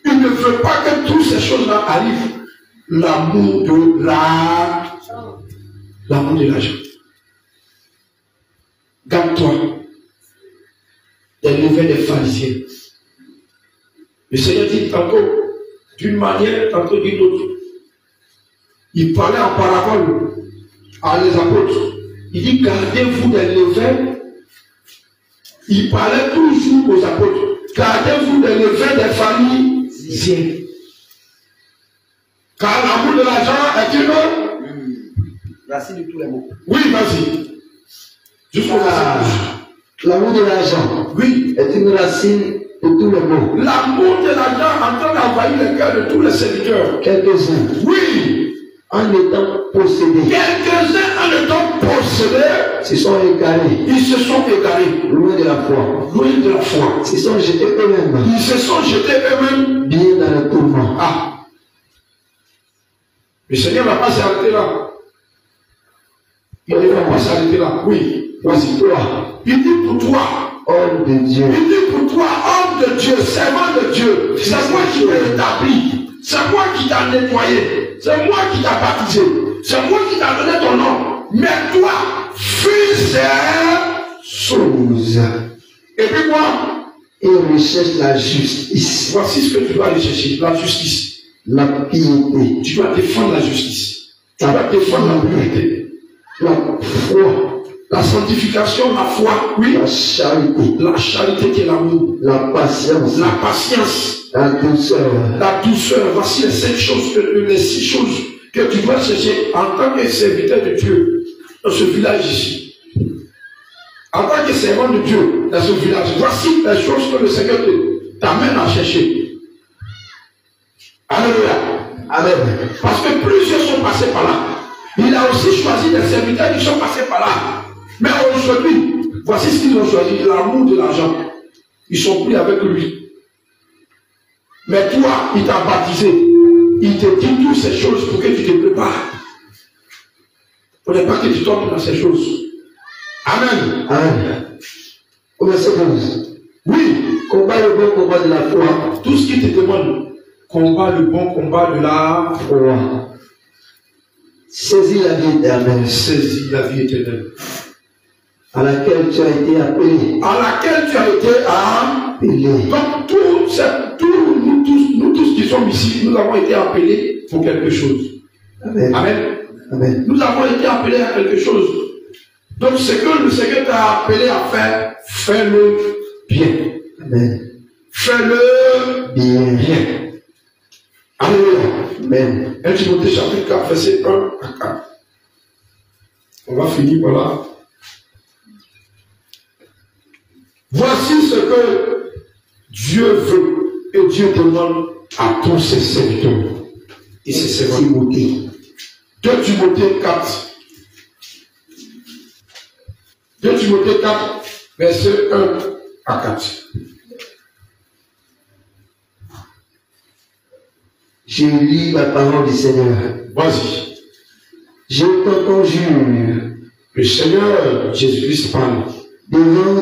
il ne veut pas que toutes ces choses-là arrivent. L'amour de l'argent. L'amour de l'argent. Garde-toi des levains des pharisiens. Le Seigneur dit tantôt d'une manière, tantôt d'une autre. Il parlait en parabole à les apôtres. Il dit gardez-vous des levains. Il parlait toujours aux apôtres. Gardez-vous des levains des pharisiens. Car l'amour de l'argent est une racine de tous les maux. Oui, vas-y. Jusqu'au l'amour de l'argent, oui, est une racine de tous les maux. L'amour de l'argent en train d'envahir le cœur de tous les serviteurs. Quelques-uns, oui, en étant possédés, quelques-uns en étant possédés, se sont égarés. Ils se sont égarés. Loin de la foi. Loin de la foi. Ils se sont jetés eux-mêmes. Ils se sont jetés eux-mêmes. Bien dans le tourment. Ah. Le Seigneur ne va pas s'arrêter là. Il ne va pas s'arrêter là. Oui. Voici toi. Il dit pour toi, homme de Dieu. Il dit pour toi, homme de Dieu, servant de Dieu. C'est moi qui t'ai établi. C'est moi qui t'ai nettoyé. C'est moi qui t'ai baptisé. C'est moi qui t'ai donné ton nom. Mais toi, fais ces choses. Et puis quoi? Et recherche la justice. Voici ce que tu dois aller chercher. La justice. La piété. Tu dois défendre la justice. Tu dois défendre la pureté. La foi. La sanctification, la foi, oui. La charité. La charité qui est l'amour. La patience. La patience. La douceur. La douceur. Voici les 5 choses, les 6 choses que tu dois chercher en tant que serviteur de Dieu dans ce village ici. En tant que servant de Dieu dans ce village. Voici les choses que le Seigneur t'amène à chercher. Alléluia. Amen. Parce que plusieurs sont passés par là. Il a aussi choisi des serviteurs qui sont passés par là. Mais aujourd'hui, voici ce qu'ils ont choisi, l'amour de l'argent. Ils sont pris avec lui. Mais toi, il t'a baptisé. Il te dit toutes ces choses pour que tu te prépares. Il ne faut pas que tu tombes dans ces choses. Amen. Amen. Au verset 12. Oui. Combat le bon combat de la foi. Tout ce qui te demande, combat le bon combat de la foi. Saisis la vie éternelle. Saisis la vie éternelle. À laquelle tu as été appelé. À laquelle tu as été appelé. Donc, nous tous qui sommes ici, nous avons été appelés pour quelque chose. Amen. Amen. Amen. Nous avons été appelés à quelque chose. Donc, ce que le Seigneur t'a appelé à faire, fais-le bien. Amen. Fais-le bien. Alléluia. Amen. 1 Timothée chapitre 4, verset 1 à 4. On va finir par là. Voici ce que Dieu veut et Dieu demande à tous ses serviteurs et ses servants. 2 Timothée 4. 2 Timothée 4, verset 1 à 4. Je lis la parole du Seigneur. Vas-y. Je t'en conjure. Le Seigneur Jésus-Christ parle. Devant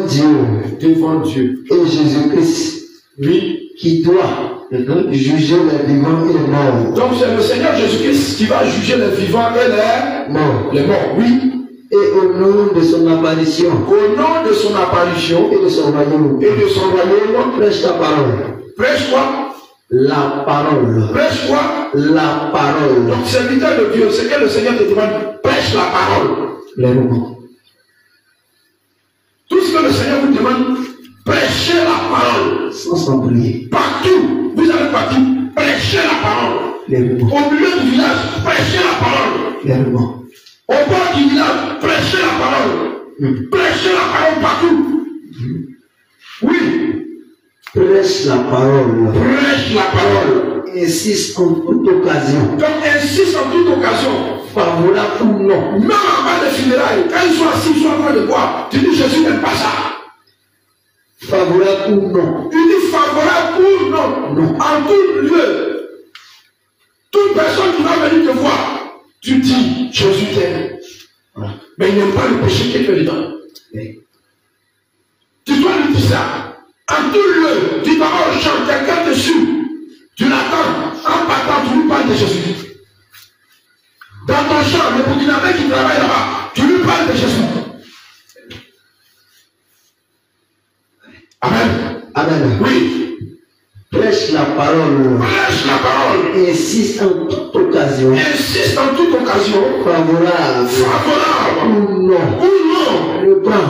Dieu Et Jésus-Christ, lui, qui doit juger les vivants et les morts. Donc c'est le Seigneur Jésus-Christ qui va juger les vivants et les morts. Les morts, oui. Et au nom de son apparition. Au nom de son apparition. Et de son royaume. Prêche ta parole. Prêche quoi? La parole. Prêche quoi? La parole. Donc serviteur de Dieu, c'est que le Seigneur te demande, prêche la parole. Les romans. Tout ce que le Seigneur vous demande, prêchez la parole. Sans s'embrouiller. Partout, vous allez partir, prêchez la parole. Les romans. Au milieu du village, prêchez la parole. Les romans. Au bord du village, prêchez la parole. Prêchez la parole partout. Oui. Prêche la parole. Prêche la parole. Insiste en toute occasion. Donc insiste en toute occasion. Favorable ou non. Même avant les funérailles, quand ils sont assis, ils sont en train de boire. Tu dis Jésus n'aime pas ça. Favorable ou non. Il dit favorable ou non. Non. En tout lieu. Toute personne qui va venir te voir, tu dis Jésus t'aime. Voilà. Mais il n'aime pas le péché qui est fait dedans. Oui. Tu dois lui dire ça. En tout lieu, tu vas au champ, quelqu'un te suit. Tu l'attends. En partant, tu lui parles de Jésus. Dans ton champ, le Burkinabé qui travaille là-bas, tu lui parles de Jésus. Amen. Amen. Oui. Prêche la parole. Prêche la parole. Insiste en toute occasion. Insiste en toute occasion. Favorable. Favorable. Ou non. Ou non. Reprend.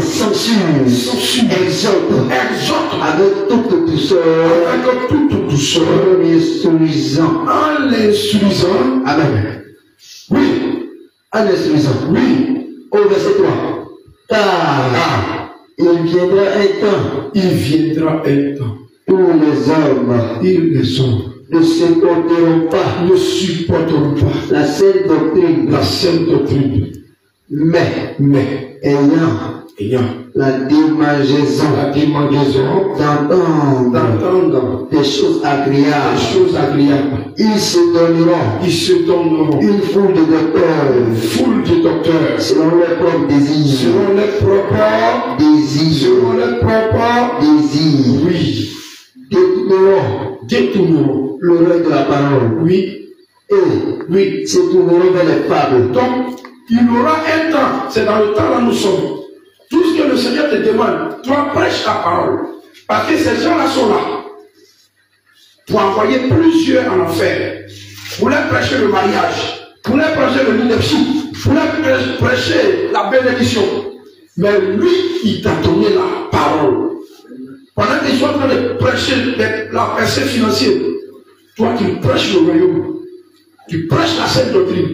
Censure. Exhorte. Avec toute douceur. Avec toute douceur. En l'instruisant. En l'instruisant. Amen. Oui. En l'instruisant. Oui. Au verset 3. Car il viendra un temps. Il viendra un temps. Où les hommes ne supporteront pas la saine doctrine, mais ayant la démangeaison d'entendre des choses agréables, ils se donneront une foule de docteurs selon leurs propres désirs, oui. Détourneront l'oreille de la parole. Oui. Et se tourneront vers les fables. Donc, il y aura un temps, c'est dans le temps là nous sommes. Tout ce que le Seigneur te demande, toi prêche ta parole. Parce que ces gens-là sont là pour envoyer plusieurs en enfer. Pour leur prêcher le mariage, pour leur prêcher le leadership, pour leur prêcher la bénédiction. Mais lui, il t'a donné la parole. Pendant qu'ils sont en train de prêcher la percée financière, toi tu prêches le royaume. Tu prêches la sainte doctrine.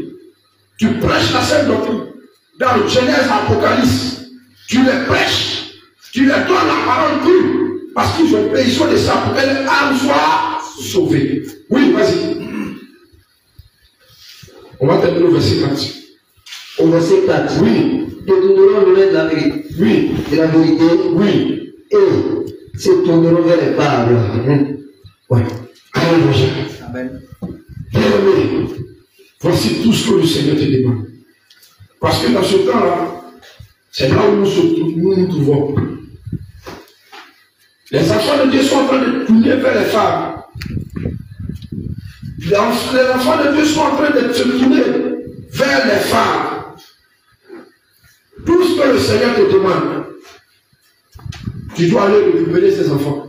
Tu prêches la sainte doctrine. Dans le Genèse, Apocalypse, tu les prêches. Tu leur donnes la parole crue. Parce qu'ils ont besoin de ça pour que les âmes soient sauvées. Oui, vas-y. On va terminer au verset 4. Au verset 4. Oui. Détourneront l'oreille de la vérité. Oui. De la vérité. Oui. Et se tourneront vers les fables. Oui. Alléluia. Amen. Bien-aimé, voici tout ce que le Seigneur te demande. Parce que dans ce temps-là, c'est là où nous trouvons. Les enfants de Dieu sont en train de tourner vers les femmes. Les enfants de Dieu sont en train de se tourner vers les femmes. Tout ce que le Seigneur te demande, tu dois aller récupérer ses enfants.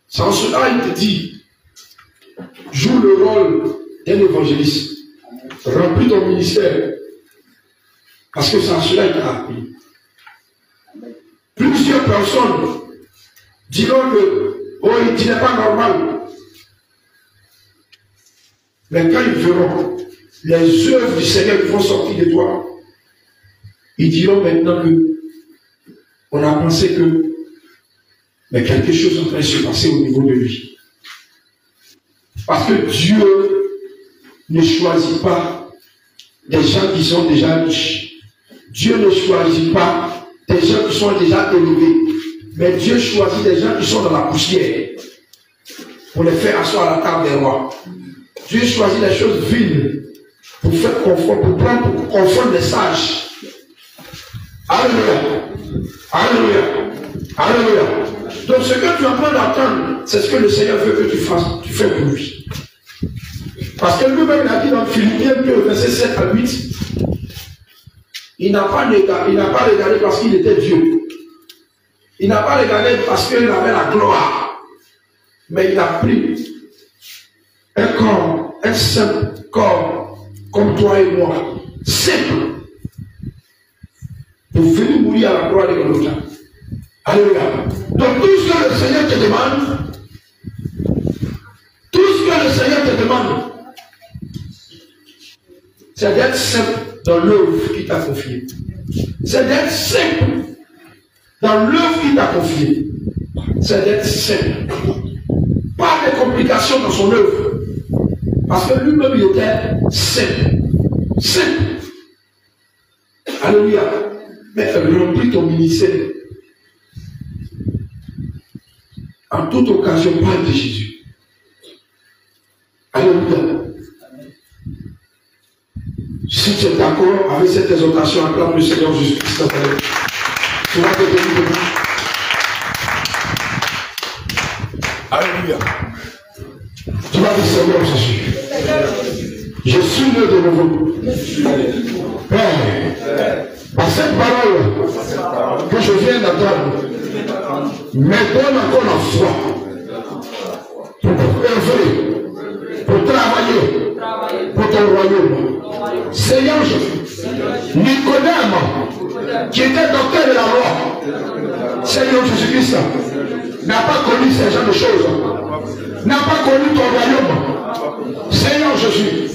Sans cela, il te dit, joue le rôle d'un évangéliste. Remplis ton ministère. Parce que sans cela, il t'a appris. Plusieurs personnes diront que, oh, il n'est pas normal. Mais quand ils verront les œuvres du Seigneur qui vont sortir de toi, ils diront maintenant que on a pensé que mais quelque chose est en train de se passer au niveau de lui. Parce que Dieu ne choisit pas des gens qui sont déjà riches. Dieu ne choisit pas des gens qui sont déjà élevés. Mais Dieu choisit des gens qui sont dans la poussière pour les faire asseoir à la table des rois. Dieu choisit les choses viles pour faire confort, pour confondre les sages. Alléluia. Alléluia. Alléluia. Donc ce que tu es en train d'entendre, c'est ce que le Seigneur veut que tu fasses, tu fais pour lui. Parce que lui-même il a dit dans Philippiens 2, verset 7 à 8, il n'a pas regardé parce qu'il était Dieu. Il n'a pas regardé parce qu'il avait la gloire. Mais il a pris un corps, un simple corps, comme toi et moi, simple, pour venir mourir à la croix de Golgotha. Alléluia. Donc tout ce que le Seigneur te demande, c'est d'être simple dans l'œuvre qu'il t'a confiée. C'est d'être simple dans l'œuvre qu'il t'a confiée. C'est d'être simple. Pas de complications dans son œuvre. Parce que lui-même, il était simple. Simple. Alléluia. Mais remplis ton ministère. En toute occasion, parle de Jésus. Alléluia. Si tu es d'accord avec cette exhortation, acclame le Seigneur Jésus-Christ. Cela te bénit de vous. Alléluia. Tu vas dire Seigneur Jésus. Je suis né de nouveau. Père, par cette parole que je viens d'entendre, me donne encore la foi pour œuvrer, pour travailler pour ton royaume. Seigneur Jésus, Nicodème, qui était docteur de la loi, Seigneur Jésus-Christ, n'a pas connu ces genres de choses, n'a pas connu ton royaume. Seigneur Jésus,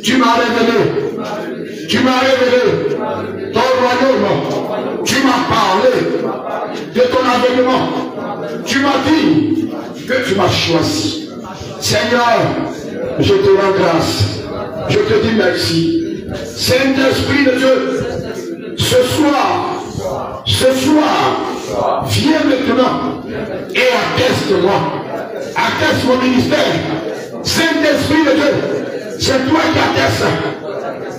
tu m'as révélé ton royaume, tu m'as parlé de ton avènement, tu m'as dit que tu m'as choisi. Seigneur, je te rends grâce, je te dis merci. Saint-Esprit de Dieu, ce soir, viens maintenant et atteste-moi, atteste mon ministère. Saint-Esprit de Dieu, c'est toi qui attestes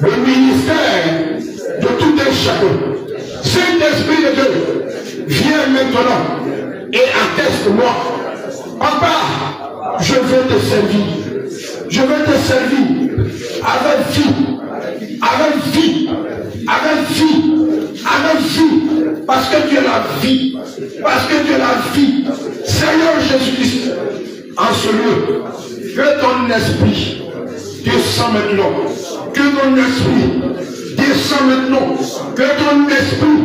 le ministère de tout un chacun. Saint-Esprit de Dieu, viens maintenant et atteste-moi. Papa, je veux te servir. Je veux te servir avec vie, avec vie, avec vie, avec vie. Parce que tu es la vie. Parce que tu es la vie. Seigneur Jésus-Christ, en ce lieu, que ton esprit descend maintenant. Que ton esprit descend maintenant. Que ton esprit